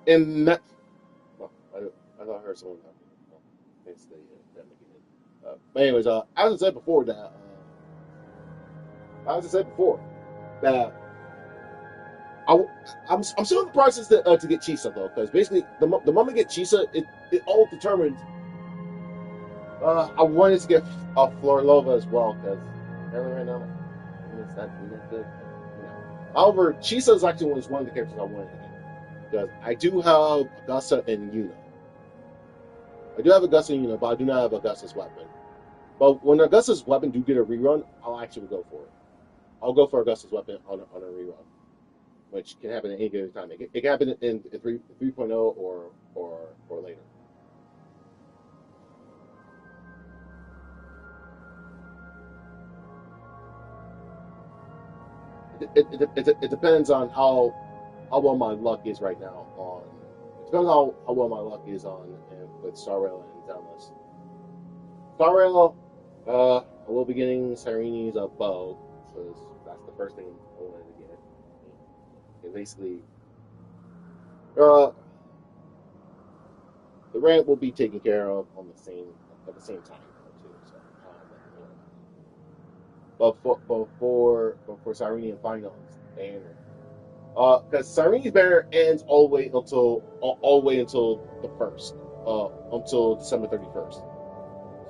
And that, well, I thought I heard someone talking. Well, it's them again. But anyways, as I said before that I, I'm still in the process to get Chisa though, because basically the moment I get Chisa, it all determines. I wanted to get Florlova as well because right now it's not good. You know. However, Chisa is actually one of the characters I wanted to get because I do have Augusta and Yuna. I do have Augusta and Yuna, but I do not have Augusta's weapon. But when Augusta's weapon do get a rerun, I'll actually go for it. I'll go for Augusta's weapon on a rerun, which can happen at any given time. It can happen in 3.0 or later. It depends on how well my luck is right now on. It depends on how well my luck is on with Star Rail and Zelma's. Star Rail, I will be getting Cyrene's bow because that's the first thing I wanted to get. And basically, uh, the rent will be taken care of on the same at the same time too. So, you know. But for Cyrene and Finals, banner. Because Cyrene's banner ends all the way until the first, until December 31st.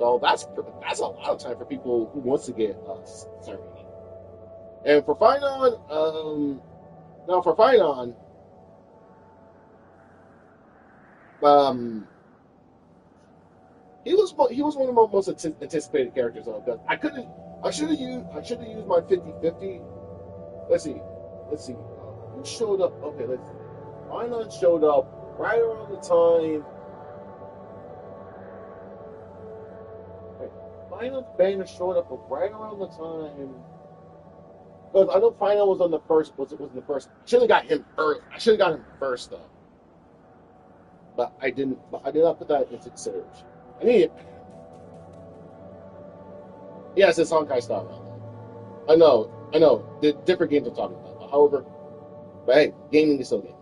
So that's a lot of time for people who wants to get Cyrene. And for Finon, now for Finon, he was one of my most anticipated characters though. Because I should have used my 50/50. Let's see. Who showed up? Okay, let's see. Finon showed up right around the time. Finon's banner showed up right around the time. Because I know Finon was on the first. Was the first? I should have got him early. I should have got him first though. But I didn't. But I did not put that into consideration. I need it. Yes, it's Honkai Star Rail. I know. The different games I'm talking about. But however, hey, gaming is still gaming.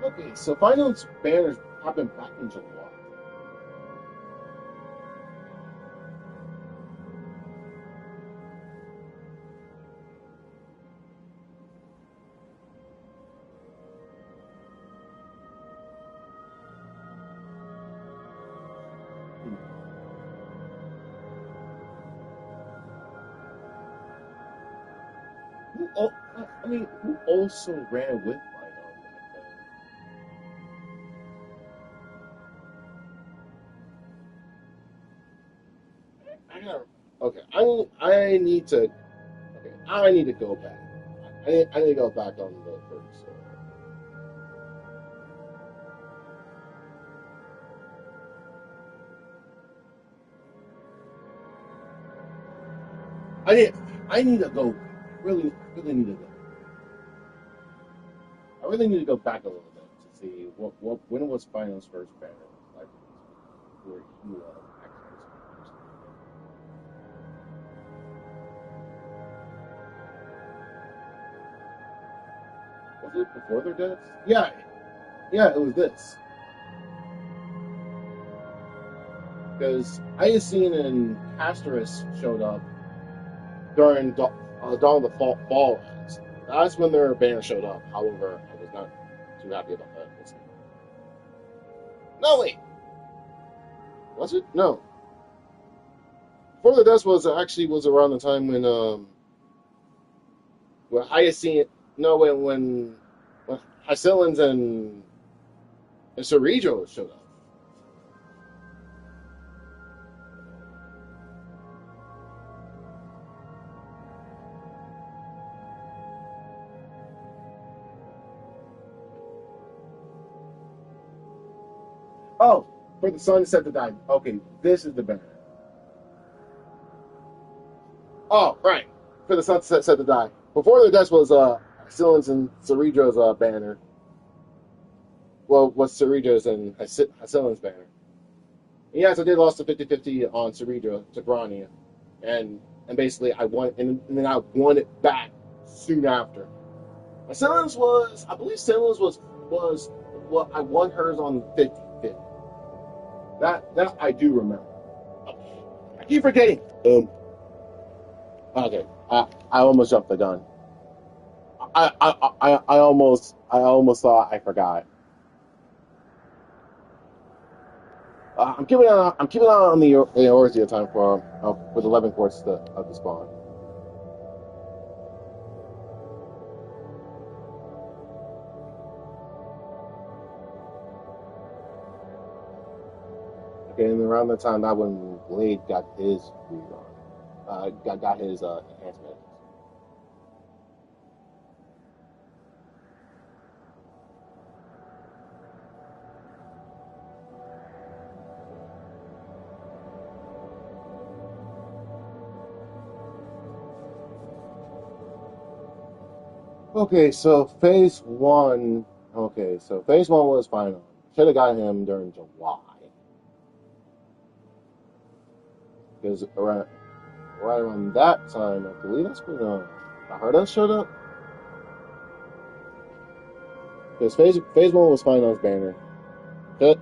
Okay, so Final's banners happened back in July. Who also ran with Final back then? I need to. Okay, I need to go back. I need to go back on the first. I need to go. Really need to go. I really need to go back a little bit to see when was Final's first banner, like where he actually was it before their deaths? Yeah, it was this because Iacine and Castorus showed up during Dawn of the Fall Rise. That's when their banner showed up. However, I was not too happy about that. No, wait. Was it? No. Before the Death was around the time when Iacine. No, when Hycillans and Cerejo showed up. Oh, for the sun set to die. Okay, this is the banner. Oh, right. For the sun set to die. Before the death was Hycillans and Cerejo's banner. Well, was Cerejo's and Hycillans banner. And yes, I did lost the 50/50 on Cerejo to Grania. And basically I won and then I won it back soon after. Hycillans was I believe Hycillans was well, I won hers on 50/50. That I do remember. I keep forgetting. Okay. I almost jumped the gun. I almost thought I forgot. I'm keeping an eye on the Eorzea time for with 11 courts of the spawn. Okay, and around the time that when Blade got his rerun, got his enhancement. Okay, so phase one. Okay, so phase one was final. Should have got him during July because right around that time, I believe that's when Olranda showed up. Because phase one was Final's banner.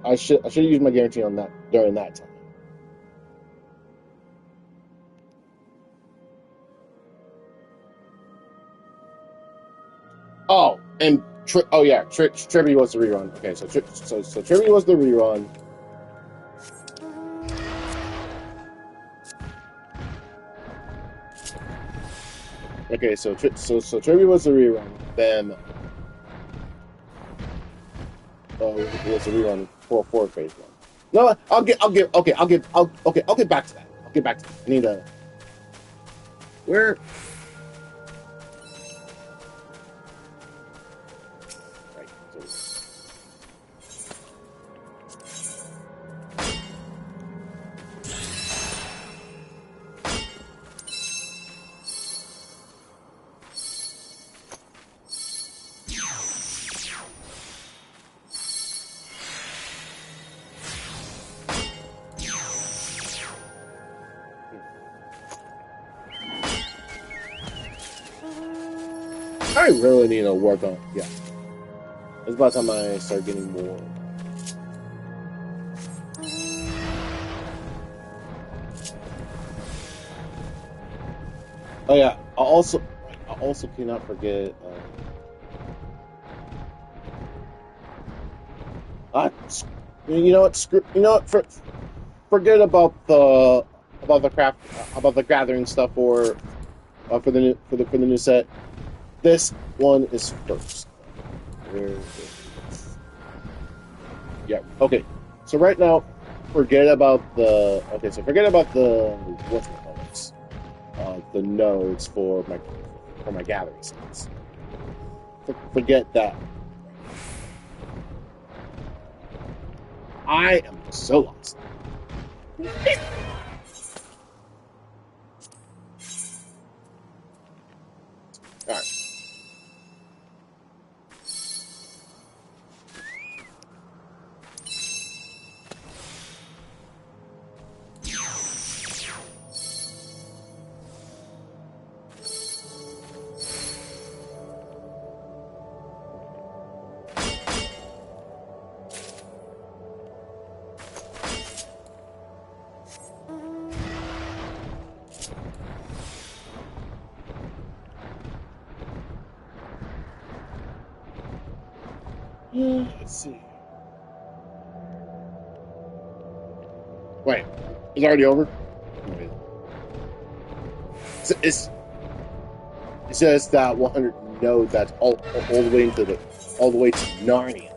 I should use my guarantee on that during that time. Oh, and oh yeah, Trivia was the rerun. Okay, so Trivia was the rerun. Okay, so Trivia was the rerun. Then it was the rerun for phase one. No, I'll get back to that. I'll get back to that. I need a where. Right. I really need to work on. Yeah, it's about time I start getting more. Oh yeah, I also cannot forget. You know what? Forget about the gathering stuff for the new set. This one is first. Yeah. Okay. So right now, forget about the what's it called? The nodes for my gathering sets. Forget that. I am so lost. All right. Let's see. Wait, it's already over. It says that 100 nodes. That's all the way to Narnia.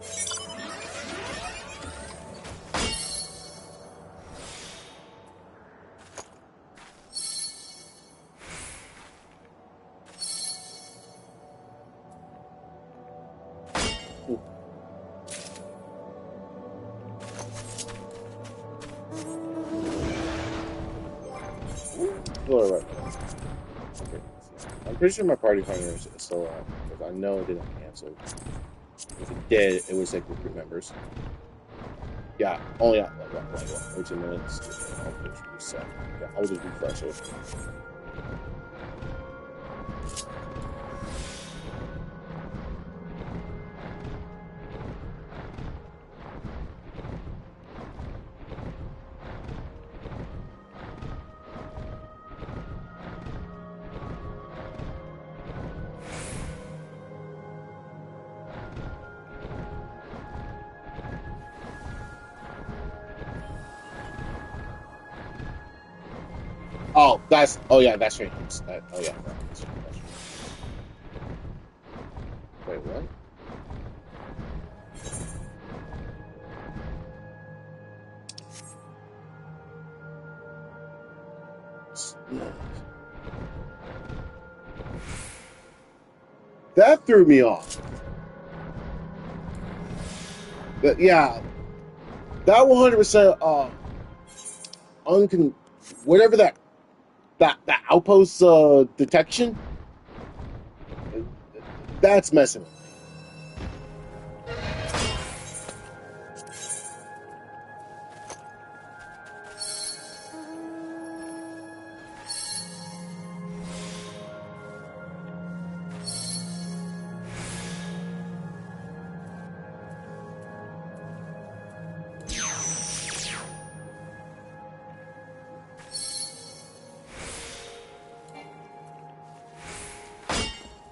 Right. Okay. I'm pretty sure my party finder is still on because I know it didn't cancel. If it did, it was like recruit members. Yeah, only got like 13 minutes. I'll just reset. Yeah, I'll just refresh it. Oh, that's right. That's right. Wait, what? That threw me off. But yeah, that 100% whatever that outpost detection, that's messing with me.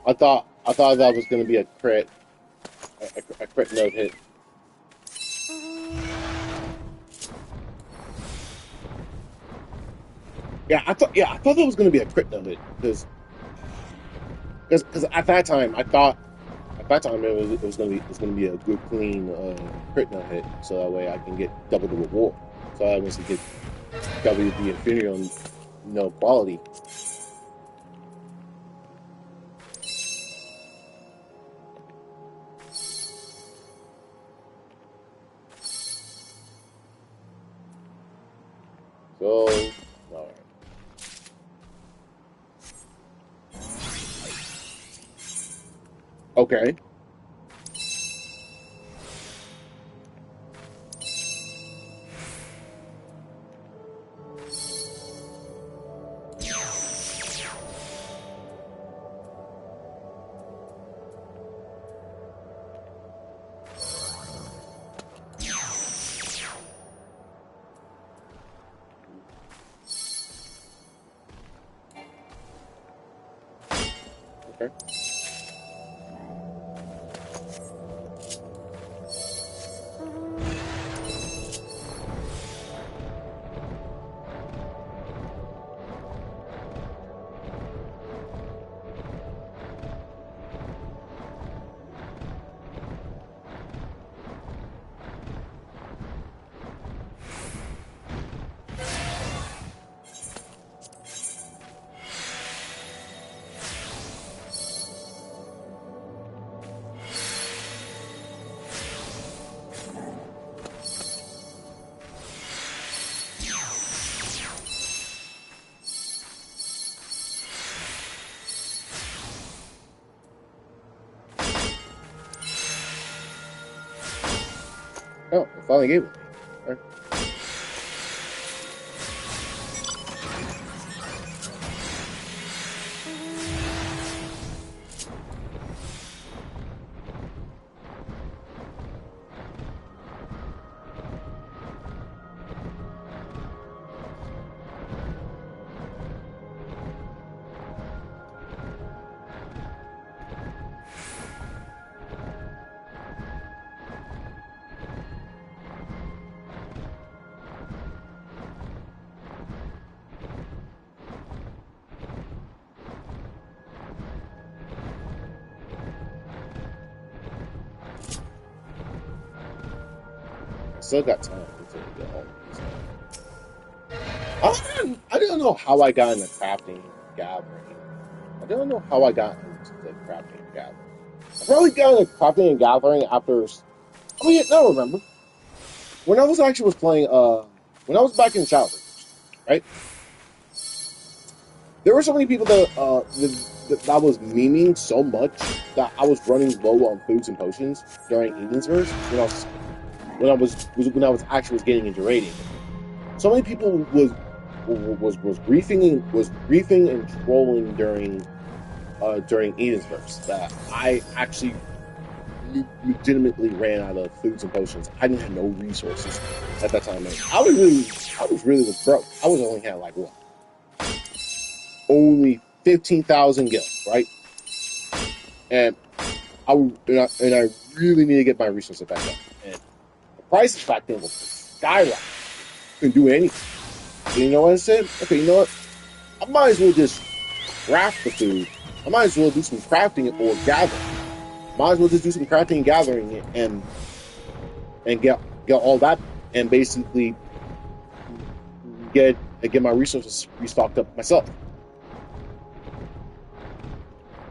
I thought that was going to be a crit, a crit note hit. Yeah, I thought that was going to be a crit note hit because at that time it was going to be a good clean crit note hit, so that way I can get double the reward. So I was to get double the inferior on no quality. So all right. Okay. Okay. Oh, I finally gave it. All right. I still got time until we get all these. I don't know how I got into crafting and gathering. I don't know how I got into the crafting and gathering. I probably got into crafting and gathering after. Oh yeah, no, remember when I was actually was playing. When I was back in childhood, right? There were so many people that was memeing so much that I was running low on foods and potions during Eden's verse when I was actually getting into raiding. So many people was griefing and trolling during Eden's verse that I actually legitimately ran out of foods and potions. I didn't have no resources at that time. Man. I was really broke. I was only had like what, only 15,000 gil, right? And I really need to get my resources back up. And the prices back then was skyrocketing. Couldn't do anything. And you know what I said? Okay, you know what? I might as well just craft the food. I might as well do some crafting or gathering. Might as well just do some crafting and gathering and get all that and basically get my resources restocked up myself.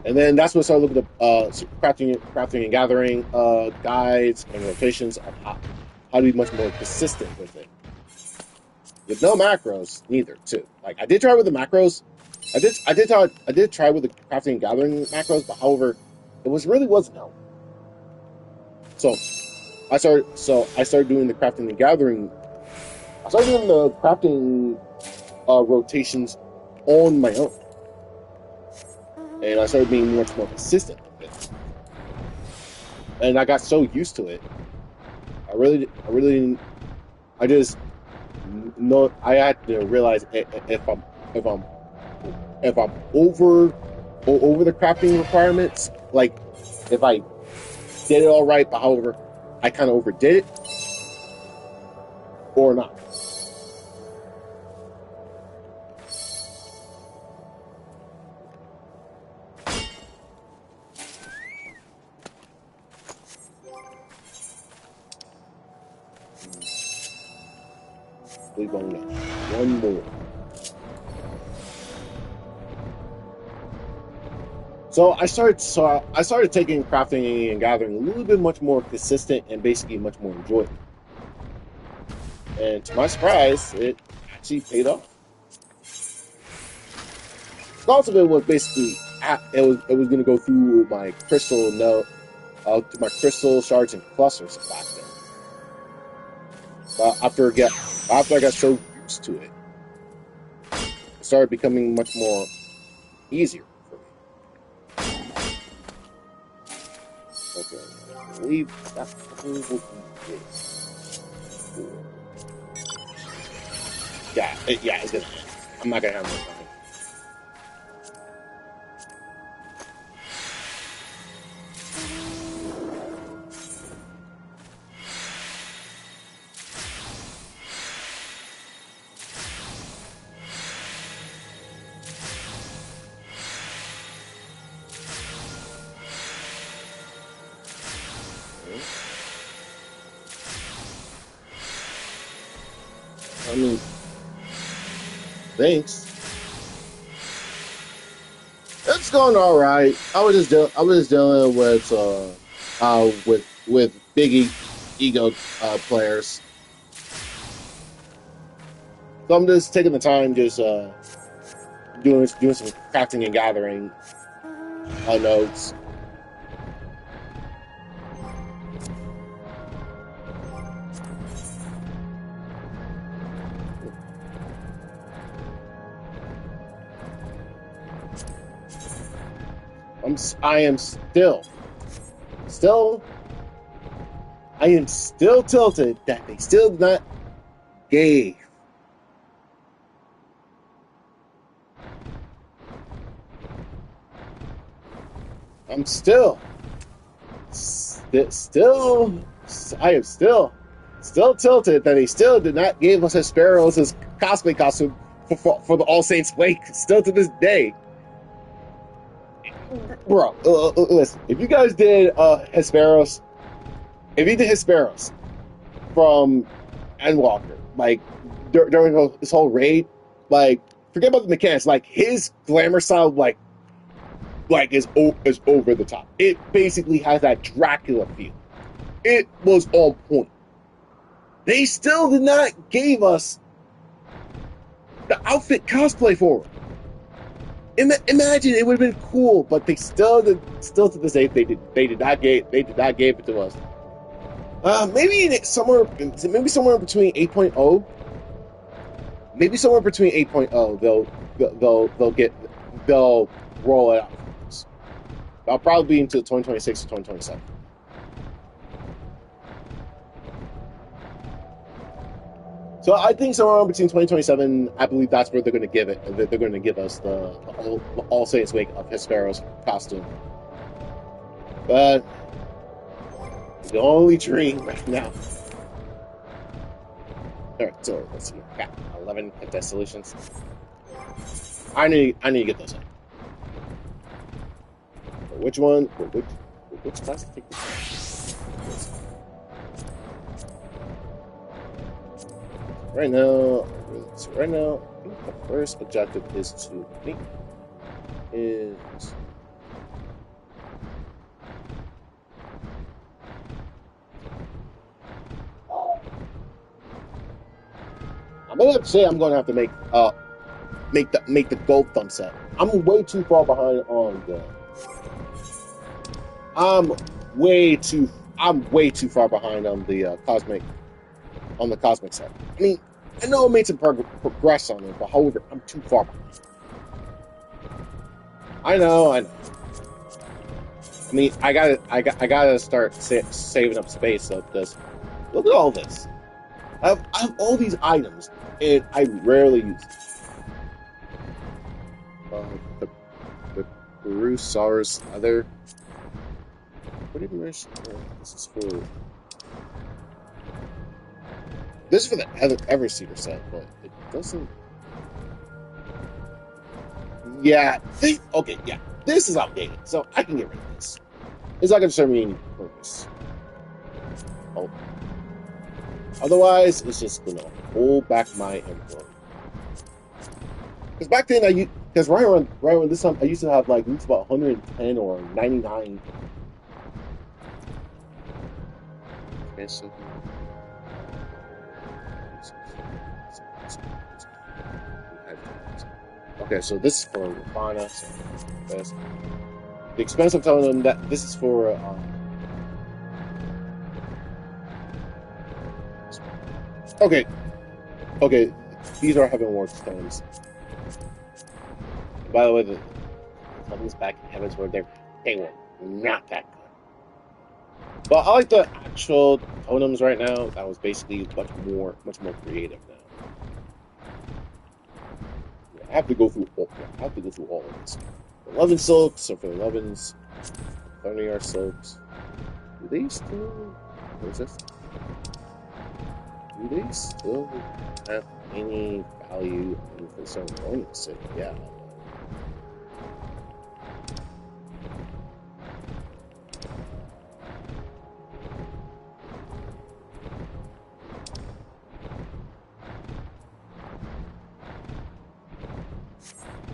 And then that's when I started looking at crafting and gathering guides and rotations on how to be much more consistent with it. With no macros, neither too. Like I did try with the macros. I did try with the crafting and gathering macros, but however, it wasn't helpful. So I started doing the crafting and gathering. I started doing the crafting rotations on my own, and I started being much more consistent with it. And I got so used to it. I just know I had to realize if I'm over over the crafting requirements. Like, if I did it all right, but however, I kind of overdid it, or not. Believe on that. One more. So I started taking crafting and gathering a little bit much more consistent and basically much more enjoyable. And to my surprise, it actually paid off. Most of it was basically it was going to go through my crystal to my crystal shards and clusters back there. But after I got so used to it, it started becoming much more easier for me. Okay, I believe that probably would be it. Yeah, it's gonna end. I'm not gonna have more time. I mean, thanks. It's going all right. I was just dealing with big ego players. So I'm just taking the time, just doing some crafting and gathering notes. I am still tilted that they still not gave. I'm still I am still tilted that they still did not give us Hesperos' cosplay costume for the All Saints Wake. Still to this day. Bro, listen, if you guys did Hesperos, if you did Hesperos from Endwalker, like during this whole raid, like forget about the mechanics, like his glamour style, like is over the top. It basically has that Dracula feel. It was on point. They still did not give us the outfit cosplay for it. Imagine, it would have been cool, but they still to this day they did not give it to us. Maybe somewhere between 8.0, maybe somewhere between 8.0 they'll roll it out for us. That'll probably be until 2026 or 2027. So I think somewhere between 2027, I believe that's where they're going to give it. They're going to give us the All Saints Wake of Hesperos costume. But it's the only dream right now. All right, so let's see. Got 11 contest solutions. I need to get those in. Which one? Which class to take this? Right now, I think the first objective is to meet. I'm gonna have to say I'm gonna have to make the gold thumb set. I'm way too far behind on the. I'm way too far behind on the cosmic set. I mean, I know I made some progress on it, but however, I'm too far behind. I know. I mean, I gotta start saving up space, so because look at all this. I have all these items, and I rarely use them. Brusaurus other. What did this is for? This is for the Everseeker set, but it doesn't. Yeah. Okay. Yeah. This is outdated, so I can get rid of this. It's not going to serve me any purpose. Oh. Otherwise, it's just going to hold back my inventory. Because back then, because right around this time, I used to have like it's about 110 or 99. Okay, so. Okay, so this is for Fauna. So the expense, I'm telling them that this is for. Okay. These are Heaven Ward stones. By the way, the totems back in Heaven's Ward, they were not that good. But I like the actual totems right now. That was basically much more creative now. I have to go through all. I have to go through all of this. 11 silks, so for 11s, 30 silks. Do they still? What is this? Do they still have any value in concern bonus? Yeah.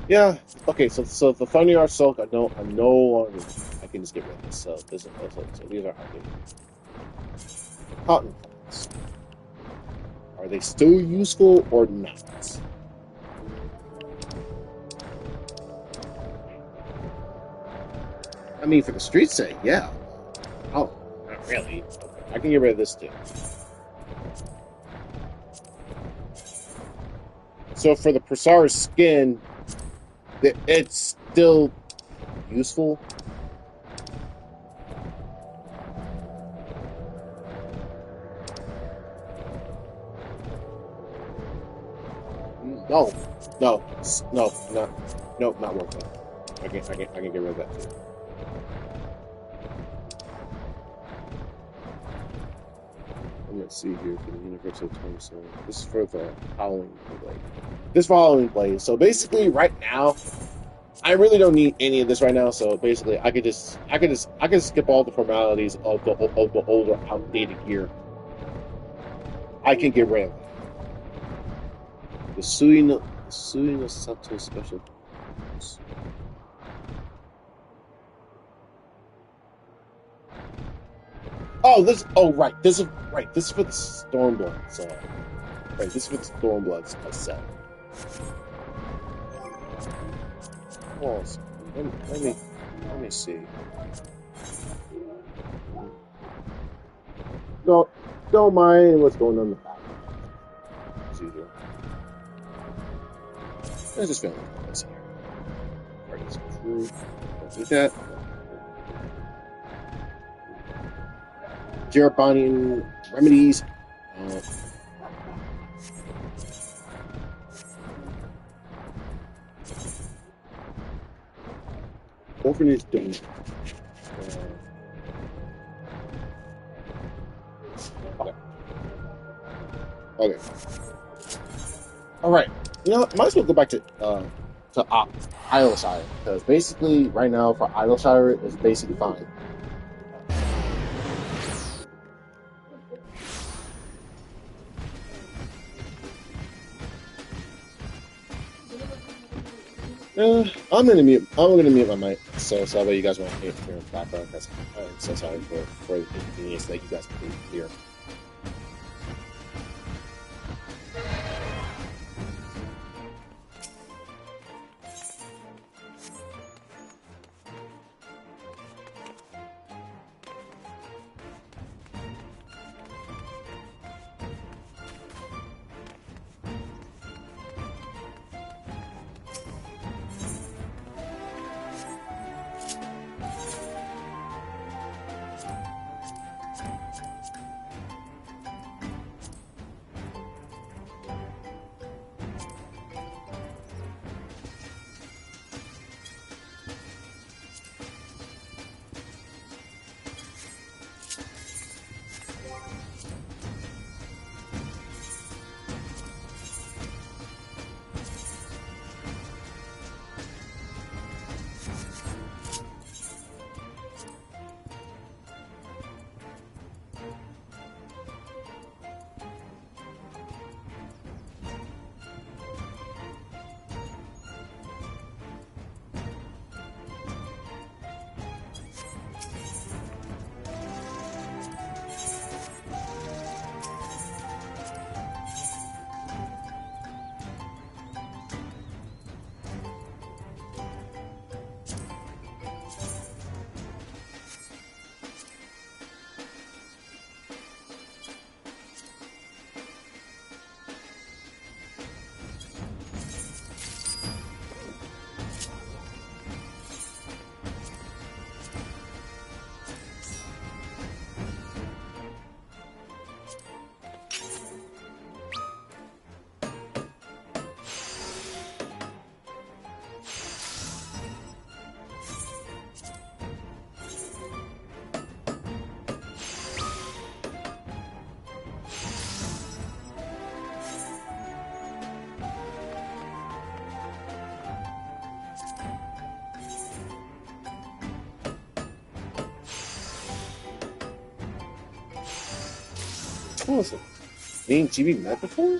Yeah. Okay. So the Thunder Silk, I no longer. I can just get rid of this. So this is so these are cotton plants. Are they still useful or not? I mean, for the street set, yeah. Oh, not really. Okay, I can get rid of this too. So for the Presaris skin, it's still useful. No, not worth it. I can get rid of that too. Let's see here for the Universal Tombstone. This is for the Howling Blade. This following blade. So basically, right now, I really don't need any of this right now. So basically, I could skip all the formalities of the older, outdated gear. I can get rid of it. The Suino Sato special. Oh, this. Oh, right. This is right. This is for the Stormblood. So, right. This is for the Stormbloods set. Oh, let me see. Don't mind what's going on in the back. As usual. There's just feeling this here. Right, so true. Don't need that. Jerabanian remedies. Orphanage Dome. Okay. All right. You know, might as well go back to Isleshire, because basically right now for Isleshire is basically fine. I'm gonna mute my mic, so that way you guys won't hear in the background. Because I'm so sorry for the inconvenience that you guys can hear. Listen, me and GB met before?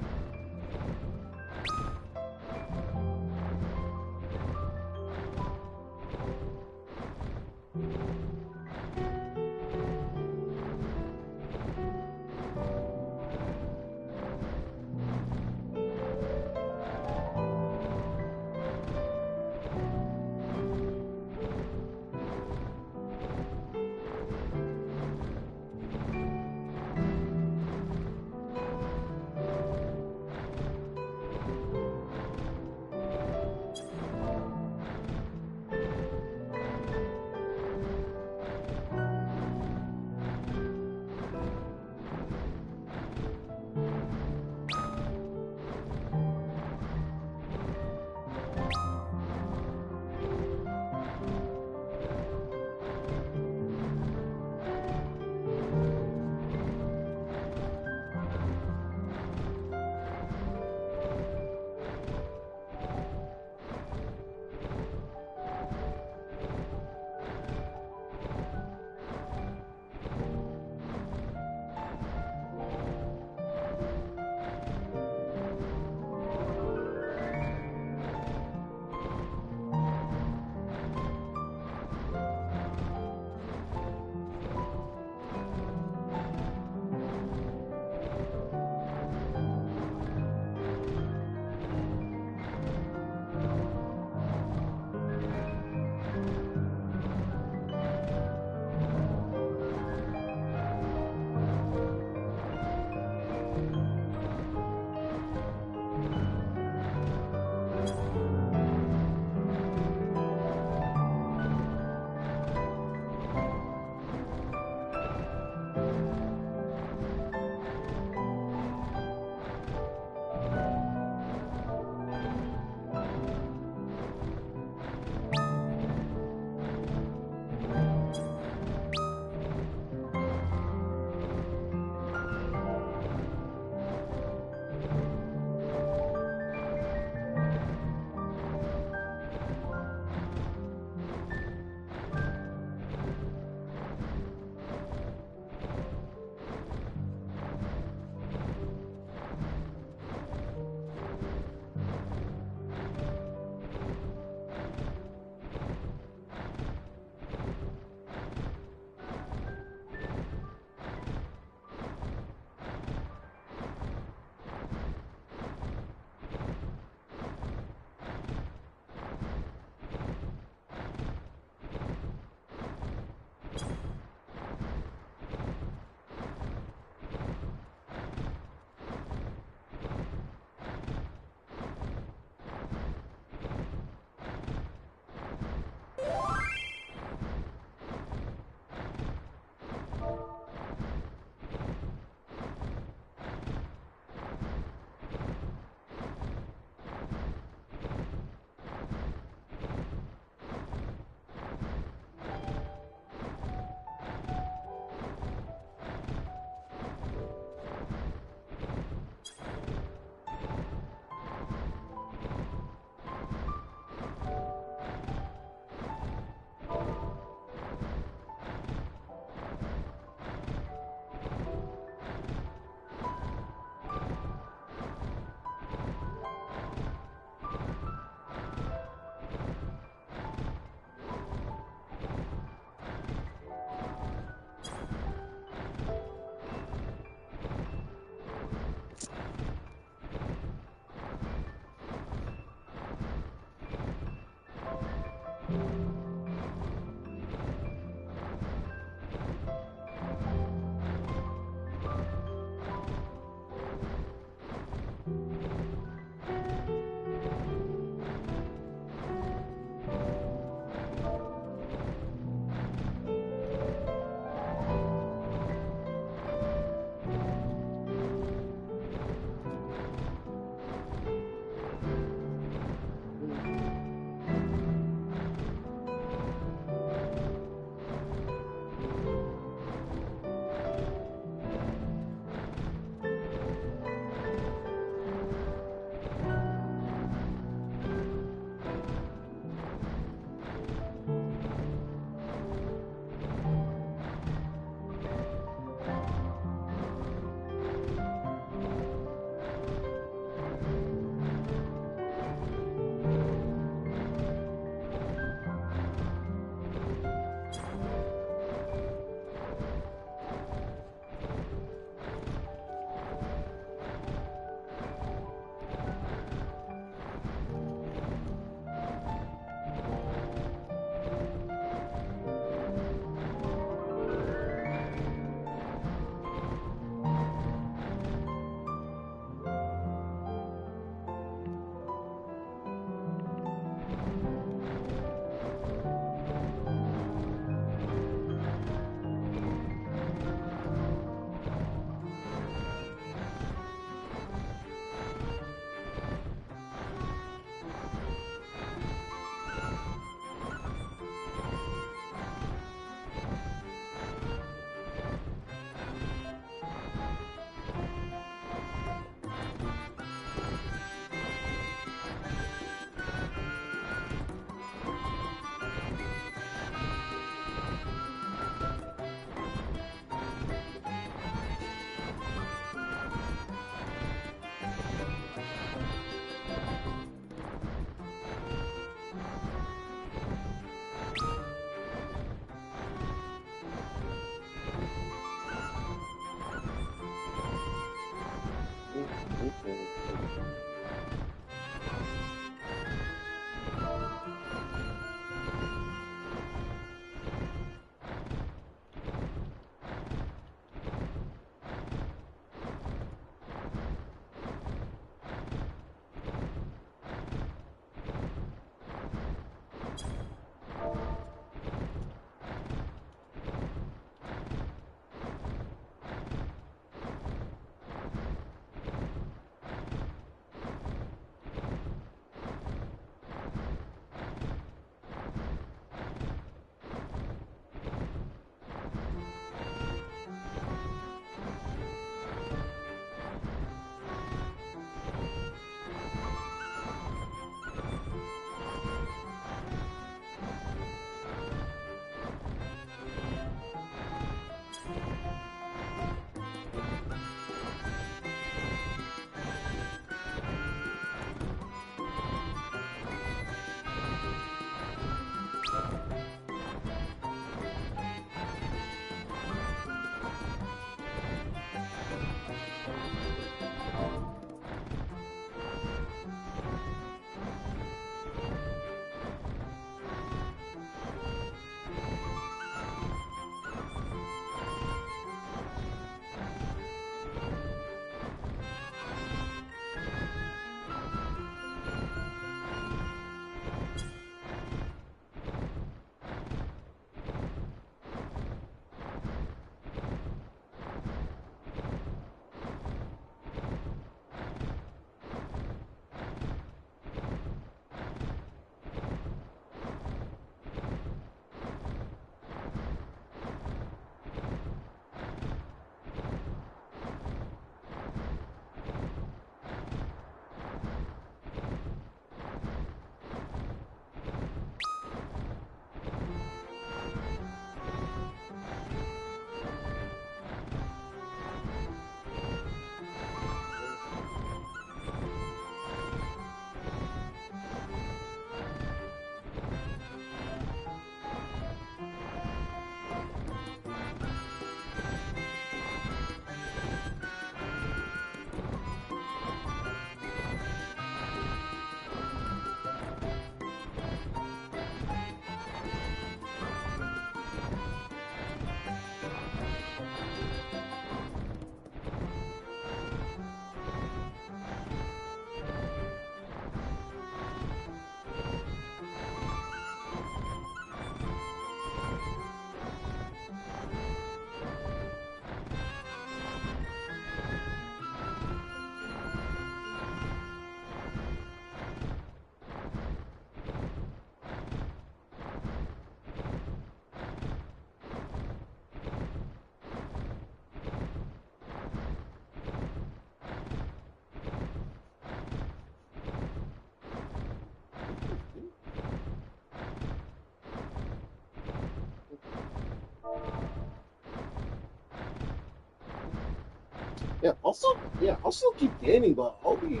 I'll still keep gaming, but I'll be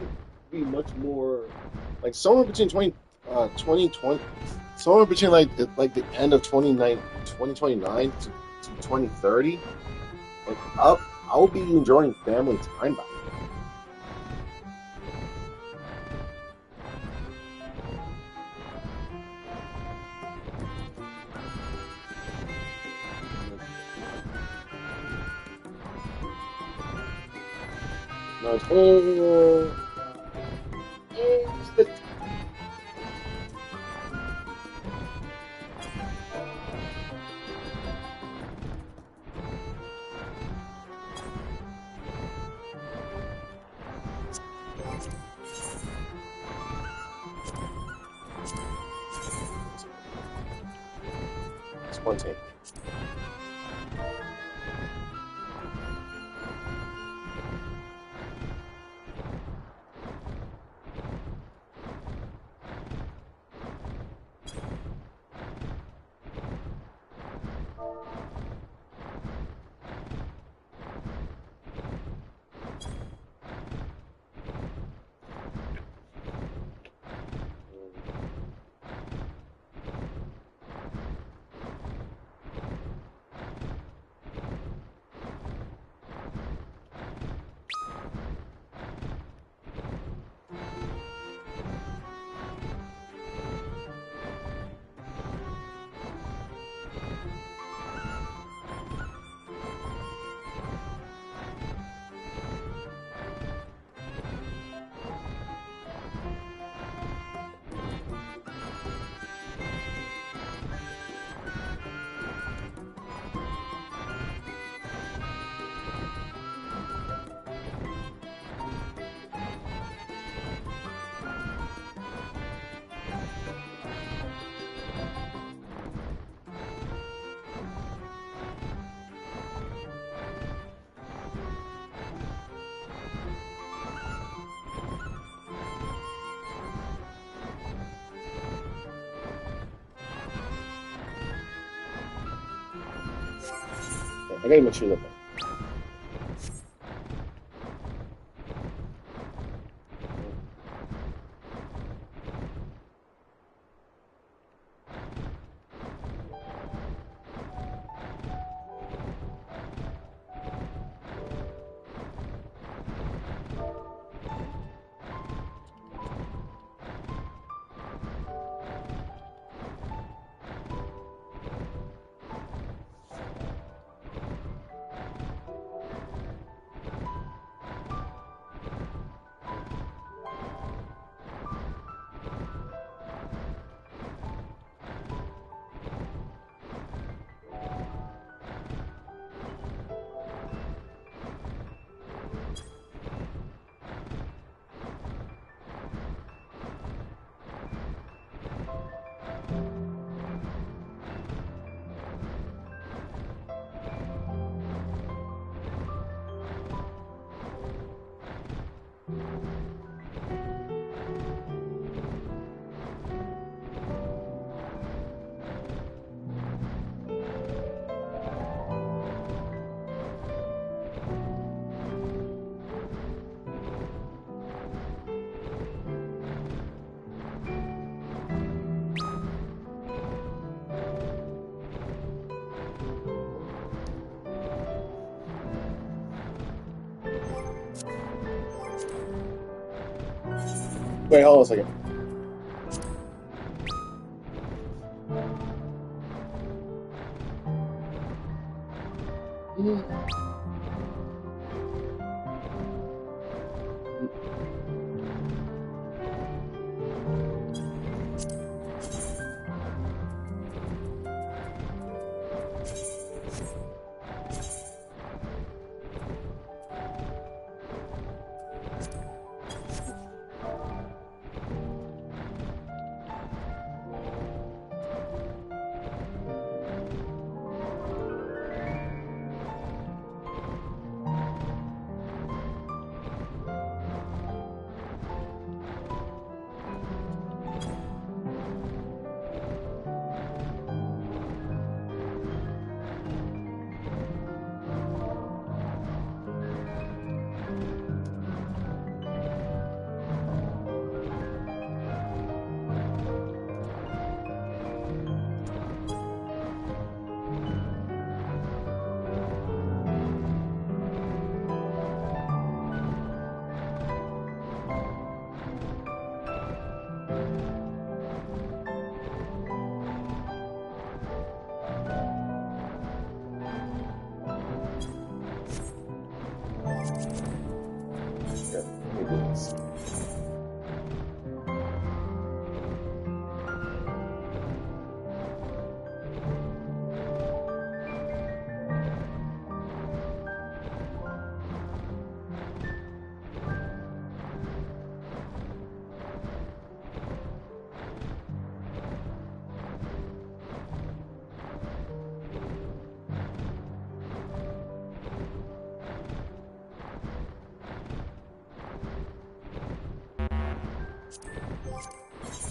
much more like somewhere between 2020, somewhere between like the end of 2029 to 2030. Like I'll be enjoying family time by then. No, it's one take. I gotta make sure that. Wait, hold on a second.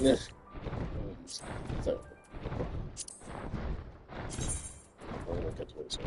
So, I'm gonna cut to it, so.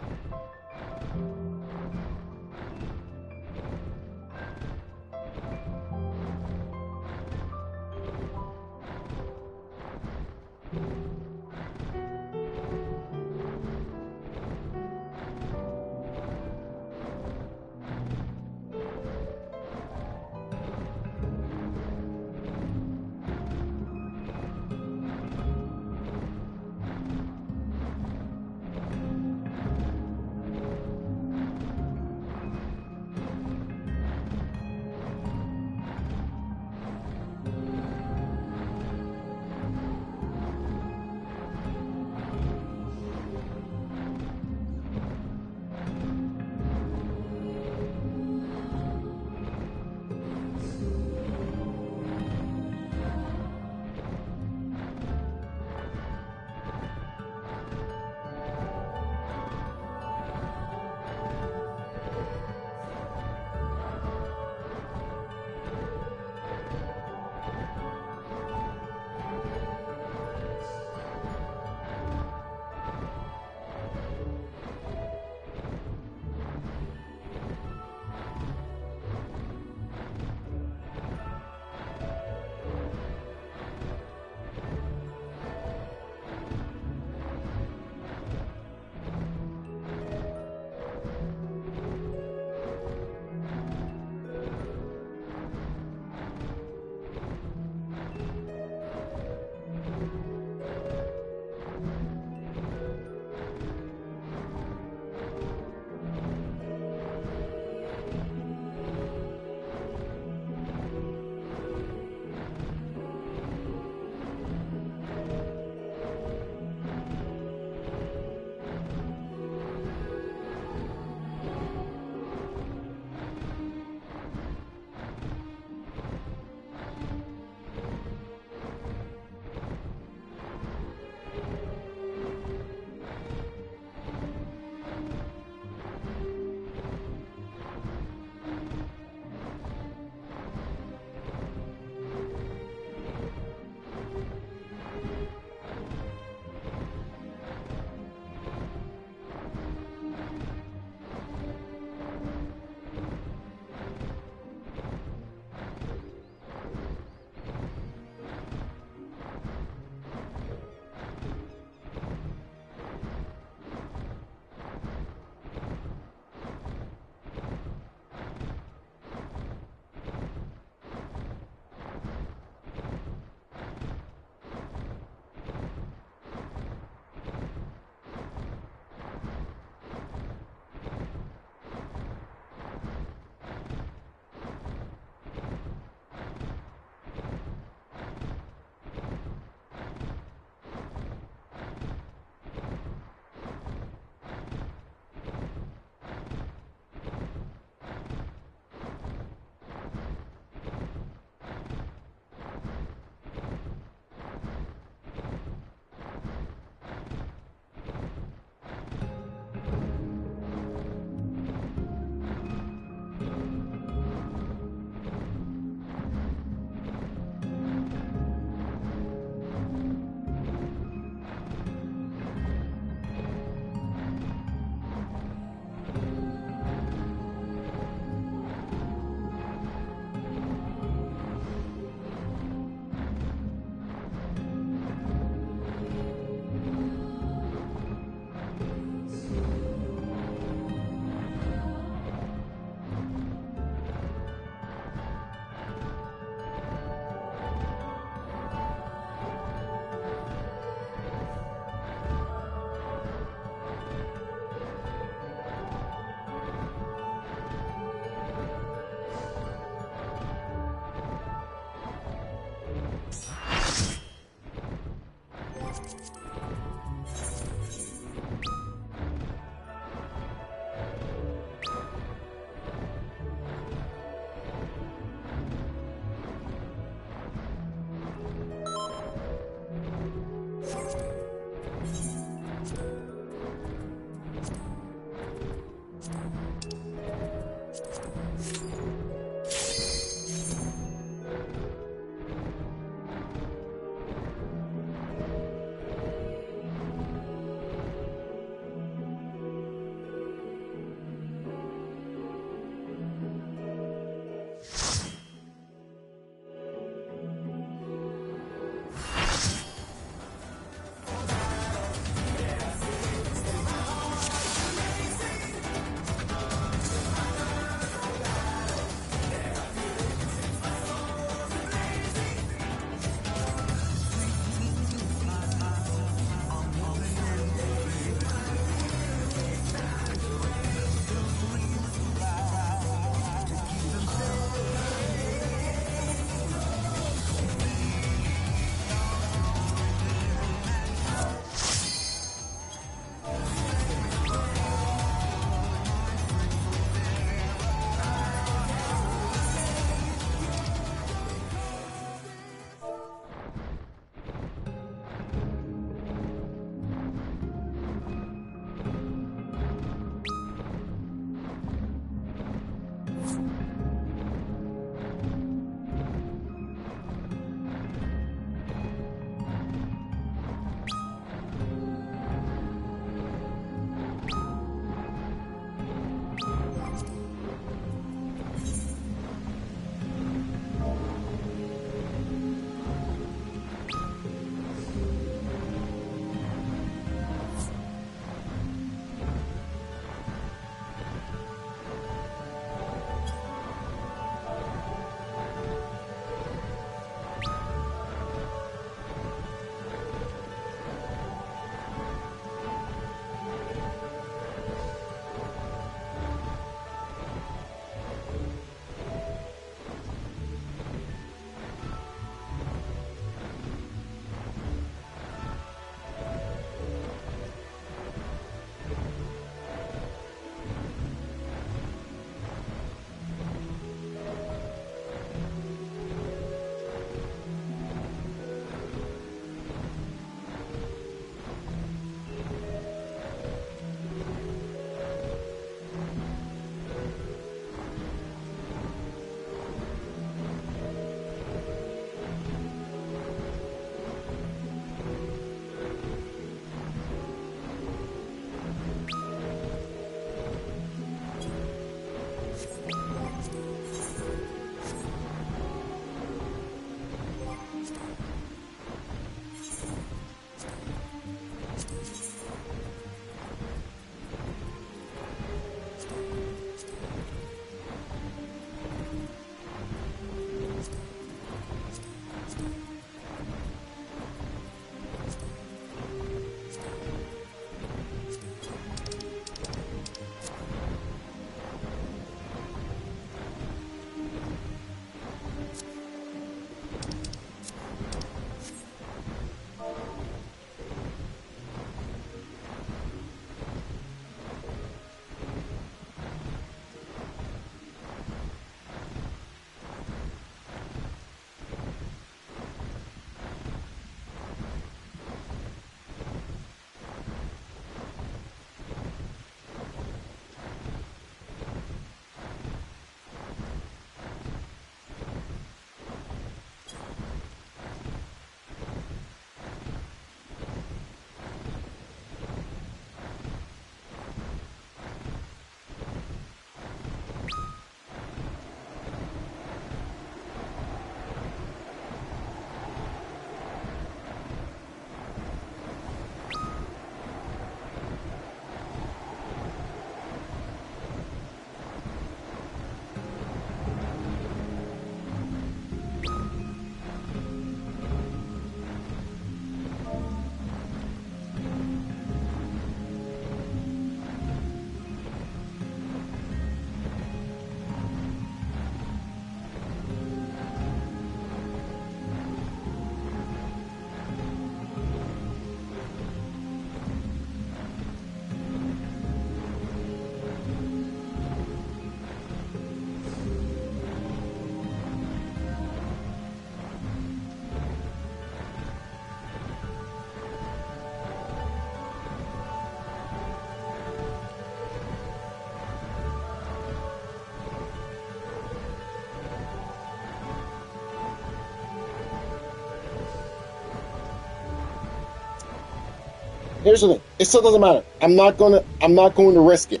Here's the thing. It still doesn't matter. I'm not going to risk it.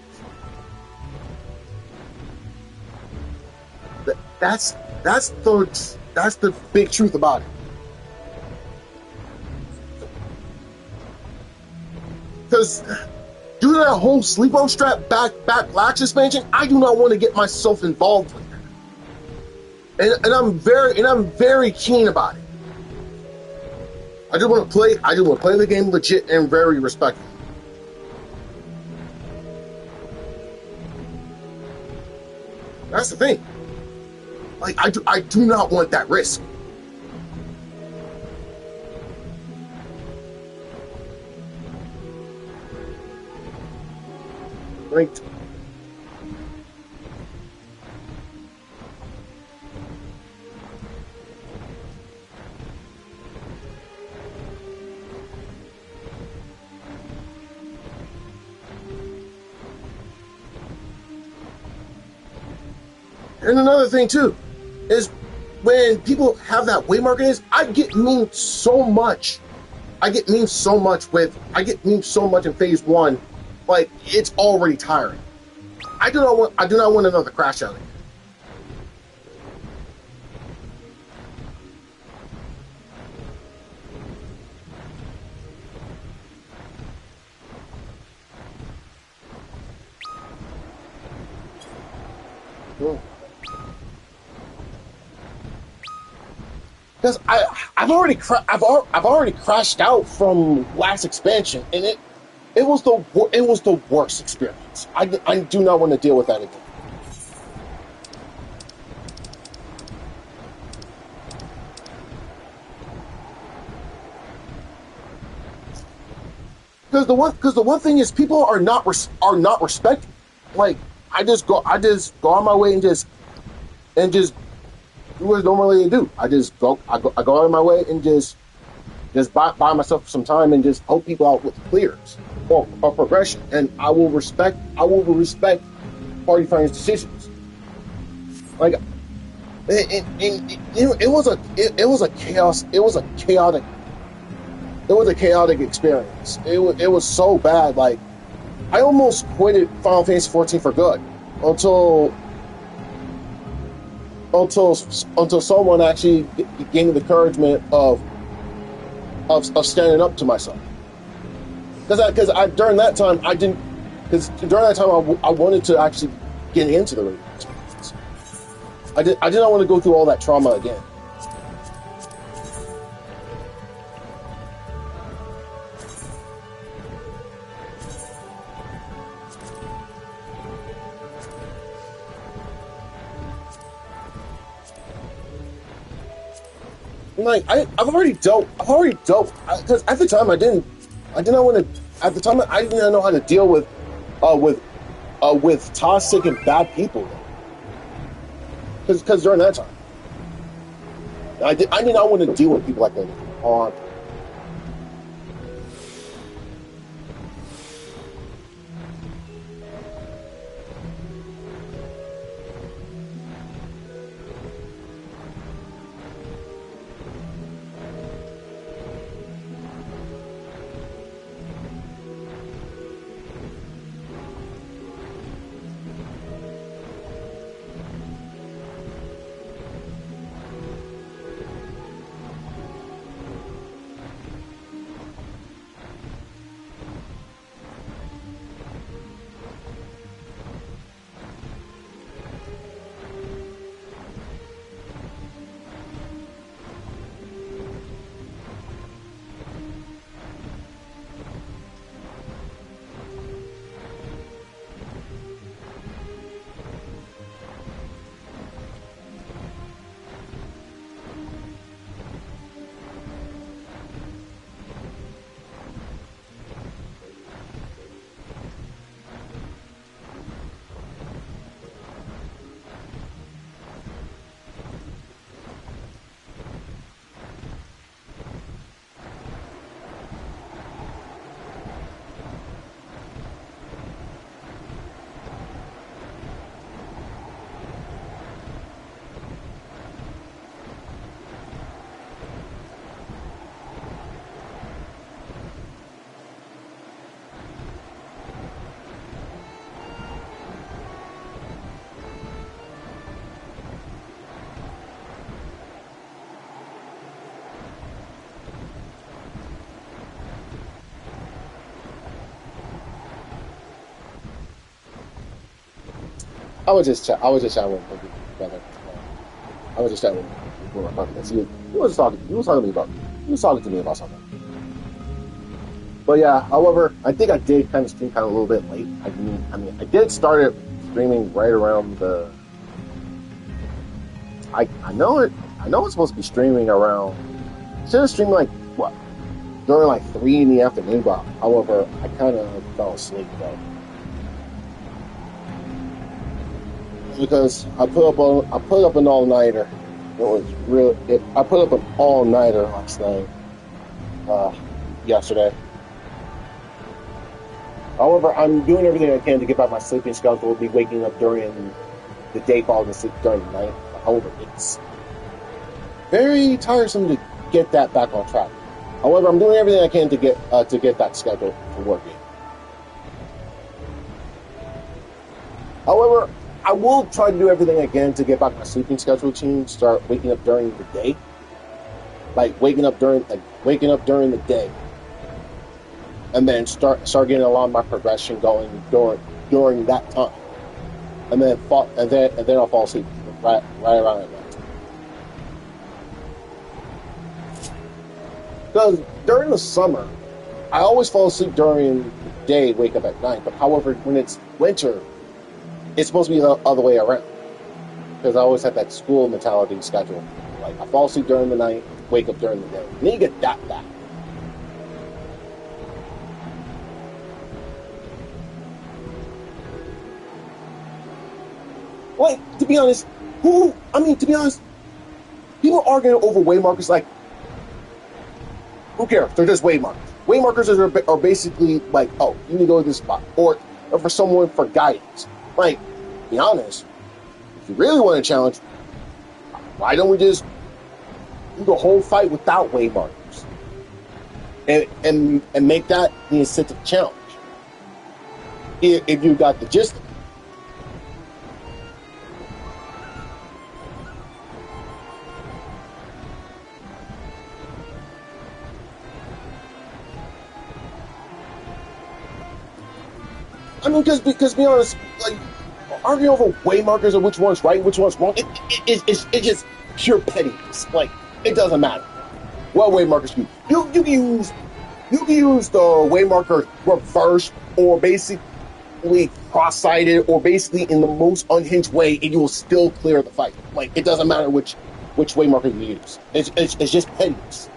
That's the big truth about it. Because due to that whole sleeper strap back latch expansion, I do not want to get myself involved with that. And I'm very keen about it. I just want to play the game legit and very respectful. That's the thing. Like I do not want that risk. Right. And another thing too is when people have that weight market I get memed so much. I get memed so much in phase 1, like it's already tiring. I do not want another crash out. Because I've already crashed out from last expansion, and it was the worst experience. I do not want to deal with that again. Because the one thing is people are not respecting. Like I just go on my way and just do what normally I do. I go out of my way and just buy myself some time and just help people out with clears or progression, and I will respect party finance decisions. Like it was a chaotic experience. It was so bad. Like I almost quitted Final Fantasy XIV for good until someone actually gave me the encouragement of standing up to myself. Because during that time I wanted to actually get into the raiding experience. I did not want to go through all that trauma again. Like I've already dealt because at the time I did not want to. At the time I did not know how to deal with toxic and bad people. Because during that time I did not want to deal with people like that on. I was just chatting with my brother. I was just chatting with my brother. He was talking to me about, he was talking to me about something. But yeah, however, I think I did kind of stream kind of a little bit late. I did start it streaming right around the. I know it. I know it's supposed to be streaming around. Should have streamed like what during like 3 in the afternoon. But however, I kind of fell asleep though because I put up an all nighter. It was real. I put up an all nighter last night. Yesterday. However, I'm doing everything I can to get back my sleeping schedule. Will be waking up during the day, falling asleep during the night. However, it's very tiresome to get that back on track. However, I'm doing everything I can to get that schedule to working. However, I will try to do everything I can to get back my sleeping schedule to start waking up during the day, like waking up during the day, and then start getting a lot of my progression going during that time, and then I'll fall asleep right around that time. Because during the summer, I always fall asleep during the day, wake up at night. But however, when it's winter, it's supposed to be the other way around. Because I always have that school mentality schedule. Like, I fall asleep during the night, wake up during the day. And then you get that back. Like, to be honest, people arguing over way markers, like, who cares? They're just way markers. Way markers are basically like, oh, you need to go to this spot. Or for someone for guidance. Like, to be honest, if you really want to challenge, why don't we just do the whole fight without way markers? And make that the incentive challenge. If you got the gist of it. I mean, because to be honest, like, arguing over way markers of which one's right, which one's wrong, it's just pure pettiness. Like, it doesn't matter what way markers you use. You can use the way marker reversed or basically cross-sided or basically in the most unhinged way, and you will still clear the fight. Like, it doesn't matter which way marker you use. It's just pettiness.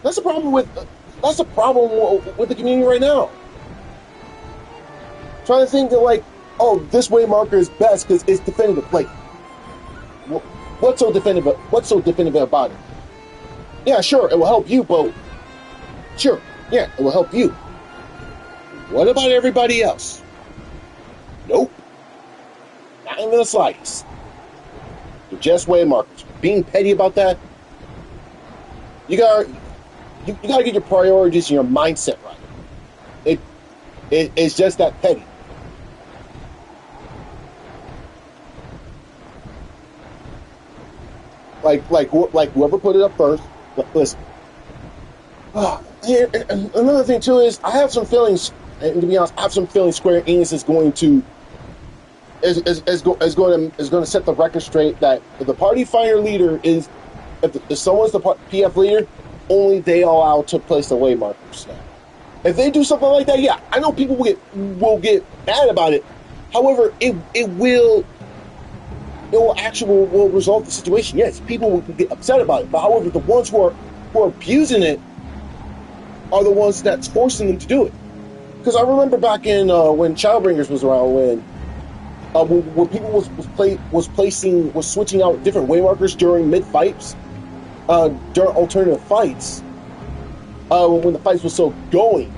That's the problem with the community right now. Trying to think that, like, oh, this way marker is best because it's definitive. Like, what's so definitive? What's so definitive about it? Yeah, sure, it will help you, but sure, yeah, it will help you. What about everybody else? Nope, not even the slightest. They're just way markers. Being petty about that, you gotta get your priorities and your mindset right. It's just that petty. Like whoever put it up first. Listen. And another thing too is I have some feelings, and to be honest, I have some feelings Square Enix is going to set the record straight that if the party finder leader is if someone's the PF leader, only they are allowed to place the way markers now. If they do something like that, yeah, I know people will get mad about it. However, it will resolve the situation. Yes, people will get upset about it. But however, the ones who are abusing it are the ones that's forcing them to do it. Because I remember back in when Childbringers was around, when people was switching out different way markers during mid fights. During alternative fights, when the fights were still going,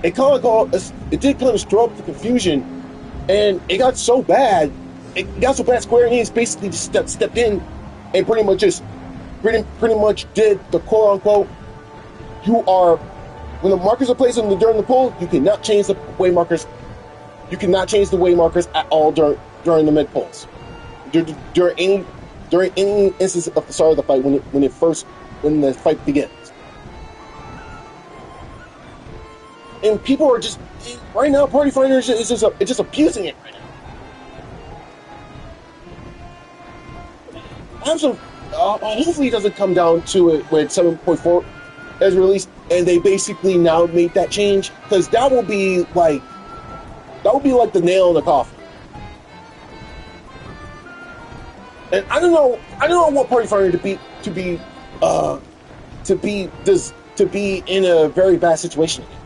it did kind of stir up the confusion, and it got so bad. Square Enix basically just stepped in and pretty much did the quote unquote. When the markers are placed during the pull, you cannot change the way markers. You cannot change the way markers at all during the mid pulls. During any instance of the start of the fight when the fight begins. and people are just right now. Party Finder is just abusing it right now. I have some. Hopefully, it doesn't come down to it when 7.4 is released, and they basically now made that change, because that will be like the nail in the coffin. And I don't know what Party Finder to be in a very bad situation again.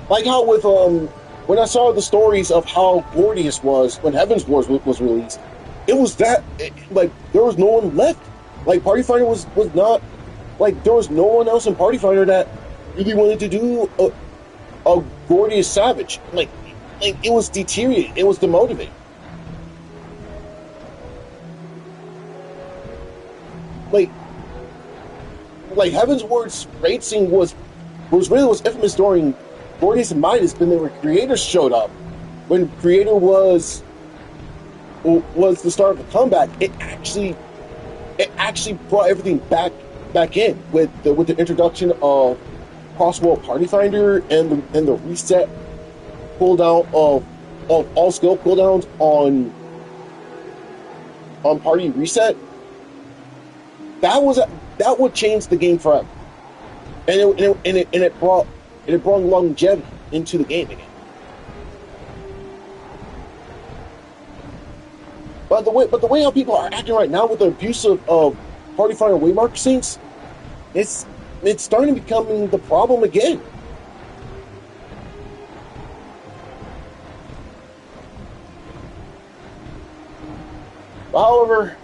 Like how with when I saw the stories of how Gordius was when Heaven's Wars was released, it was like there was no one left. Like Party Finder was not, like there was no one else in Party Finder that really wanted to do a Gordius Savage. Like it was deteriorated. It was demotivated. Like Heaven's Ward's racing was infamous during Gordius and Midas, but then when Creator showed up, when Creator was the start of the comeback, it actually brought everything back in with the introduction of Crossworld Party Finder and the reset cooldown of all skill cooldowns on Party Reset. That would change the game forever, and it brought longevity into the game again. But the way how people are acting right now with the abuse of Party Finder waymarker syncs, it's starting to become the problem again. However,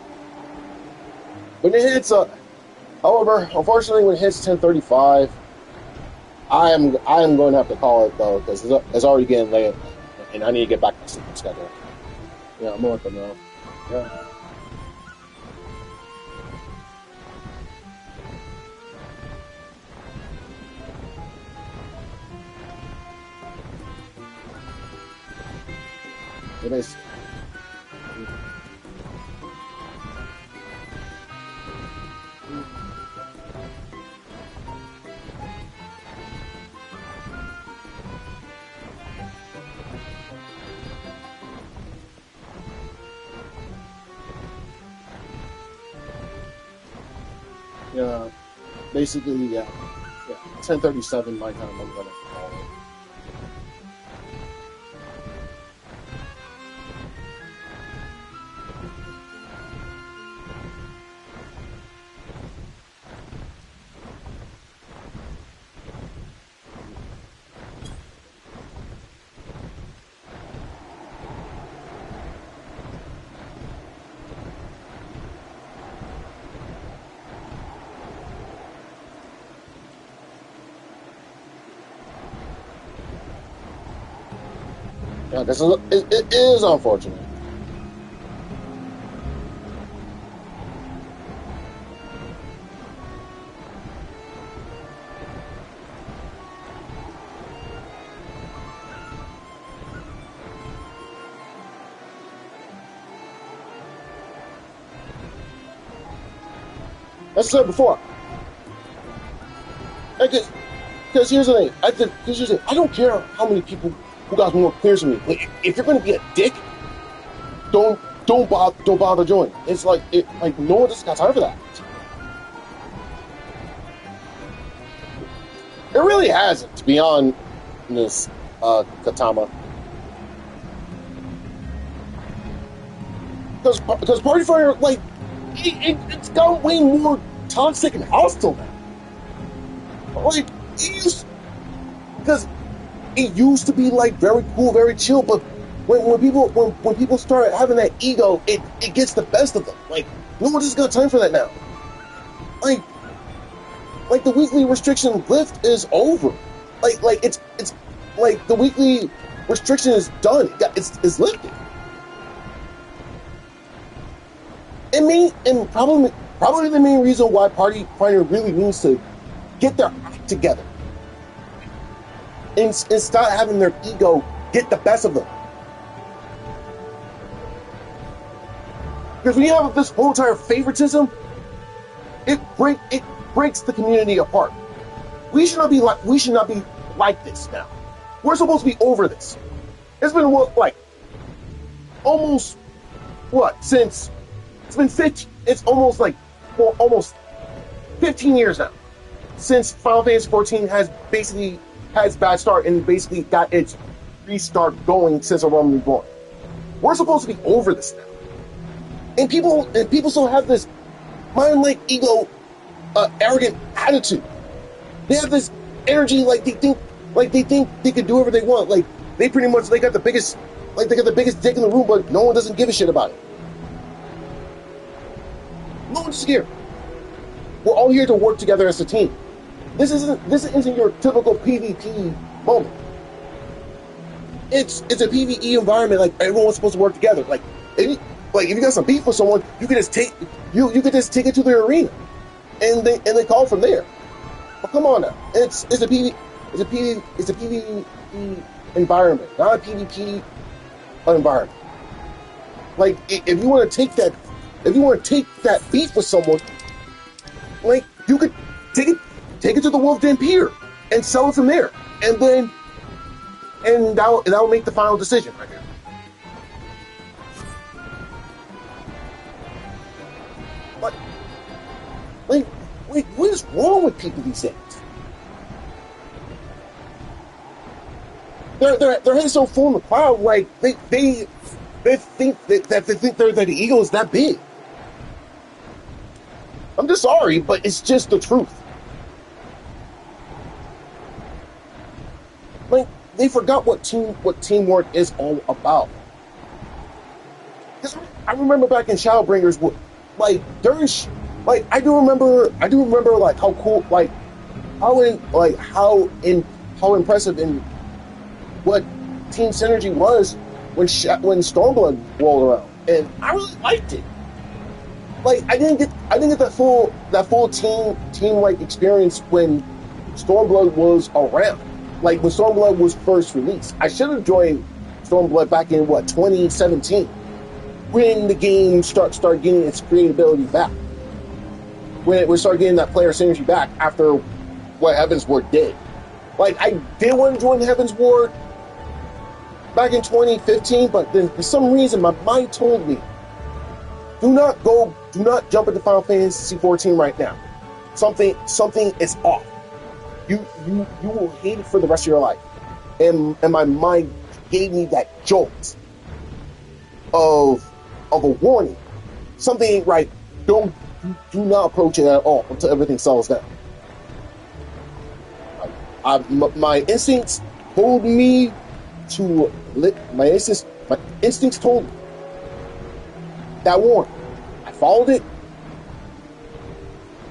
unfortunately, when it hits 10:35, I am going to have to call it though, because it's already getting late, and I need to get back to my sleeping schedule. Yeah, I'm gonna let them know. Yeah. It is. Yeah, basically, yeah. 10:37 my time. I'm gonna call it. Yeah, it is unfortunate. As I said before, because here's the thing. I don't care how many people who got more clears than me. Like, if you're going to be a dick, don't bother joining. It's like no one just got time for that. It really hasn't, to be honest, Katama. Because Party Fire, like, it's got way more toxic and hostile now. Like, because it used to be like very cool, very chill, but when people start having that ego, it gets the best of them. Like, no one just got time for that now. Like the weekly restriction lift is over. Like it's like the weekly restriction is done. It's lifted. And probably the main reason why Party Finder really needs to get their act together and start having their ego get the best of them. Because when you have this whole entire favoritism, it breaks the community apart. We should not be like this now. We're supposed to be over this. It's been almost since it's been 15. It's almost almost 15 years now since Final Fantasy XIV has bad start and basically got its restart going since A Realm Reborn. We're supposed to be over this now, and people still have this mind ego, arrogant attitude. They have this energy they think they can do whatever they want. They pretty much they got the biggest dick in the room, but no one doesn't give a shit about it. No one's here. We're all here to work together as a team. This isn't your typical PvP moment. It's a PvE environment. Everyone's supposed to work together. If you got some beef with someone, you can just take it to the arena, and they call from there. But come on now, it's a PvE environment, not a PvP environment. If you want to take that beef with someone, you could take it to the Wolf Den Pier and sell it from there, and that'll make the final decision right here. What is wrong with people these days? Their heads so full in the cloud, they think that the ego is that big. I'm just sorry, but it's just the truth. They forgot what teamwork is all about. Because I remember back in Shadowbringers, I do remember how cool, how impressive and what team synergy was when Stormblood rolled around, and I really liked it. I didn't get that full team experience when Stormblood was around. When Stormblood was first released, I should have joined Stormblood back in 2017, when the game started getting its creatability back. When we started getting that player synergy back after what Heaven's Ward did. I did want to join Heaven's Ward back in 2015, but then for some reason my mind told me, do not jump into Final Fantasy XIV right now. Something is off. You will hate it for the rest of your life. And my mind gave me that jolt of a warning. Something ain't right. Do not approach it at all until everything settles down. My instincts told me to my instincts told me that warning. I followed it,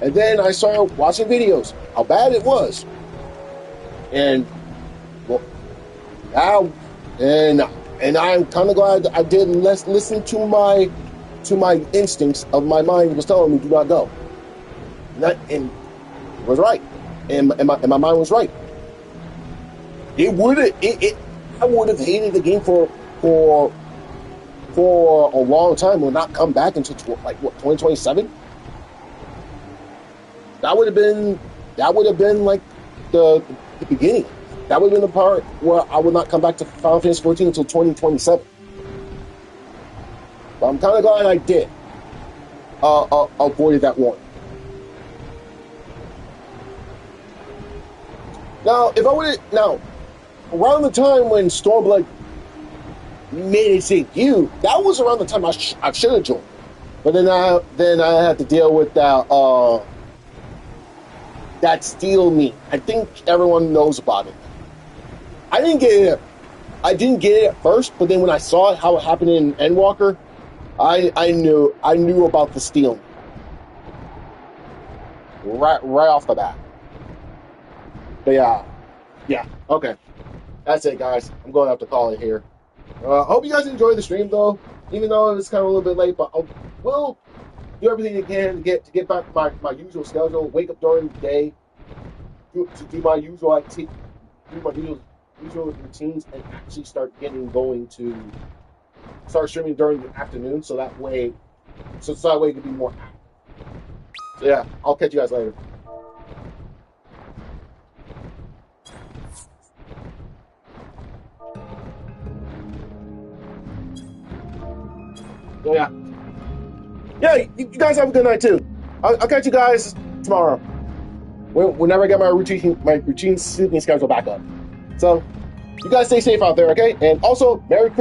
and then I started watching videos how bad it was, and now I'm kind of glad I did listen to my instincts of my mind was telling me do not go. And it was right, and my mind was right. I would have hated the game for a long time. Will not come back until 2027. That would have been the beginning. That would have been the part where I would not come back to Final Fantasy XIV until 2027. But I'm kind of glad I did avoided that one. Now, around the time when Stormblood made its debut, that was around the time I should have joined. But then I had to deal with that Steel meme. I think everyone knows about it. I didn't get it at first, but then when I saw it, how it happened in Endwalker, I knew about the Steel right off the bat. But yeah, okay. That's it, guys. I'm going to have to call it here. Hope you guys enjoyed the stream, though, even though it was kind of a little bit late. But we'll do everything again to get back to my usual schedule. Wake up during the day, do my usual usual routines, and actually start going to start streaming during the afternoon, so that way it can be more active. So yeah, I'll catch you guys later. So yeah. Yeah, you guys have a good night too. I'll catch you guys tomorrow. Whenever I get my routine sleeping schedule back up. So you guys stay safe out there, okay? And also, Merry Christmas.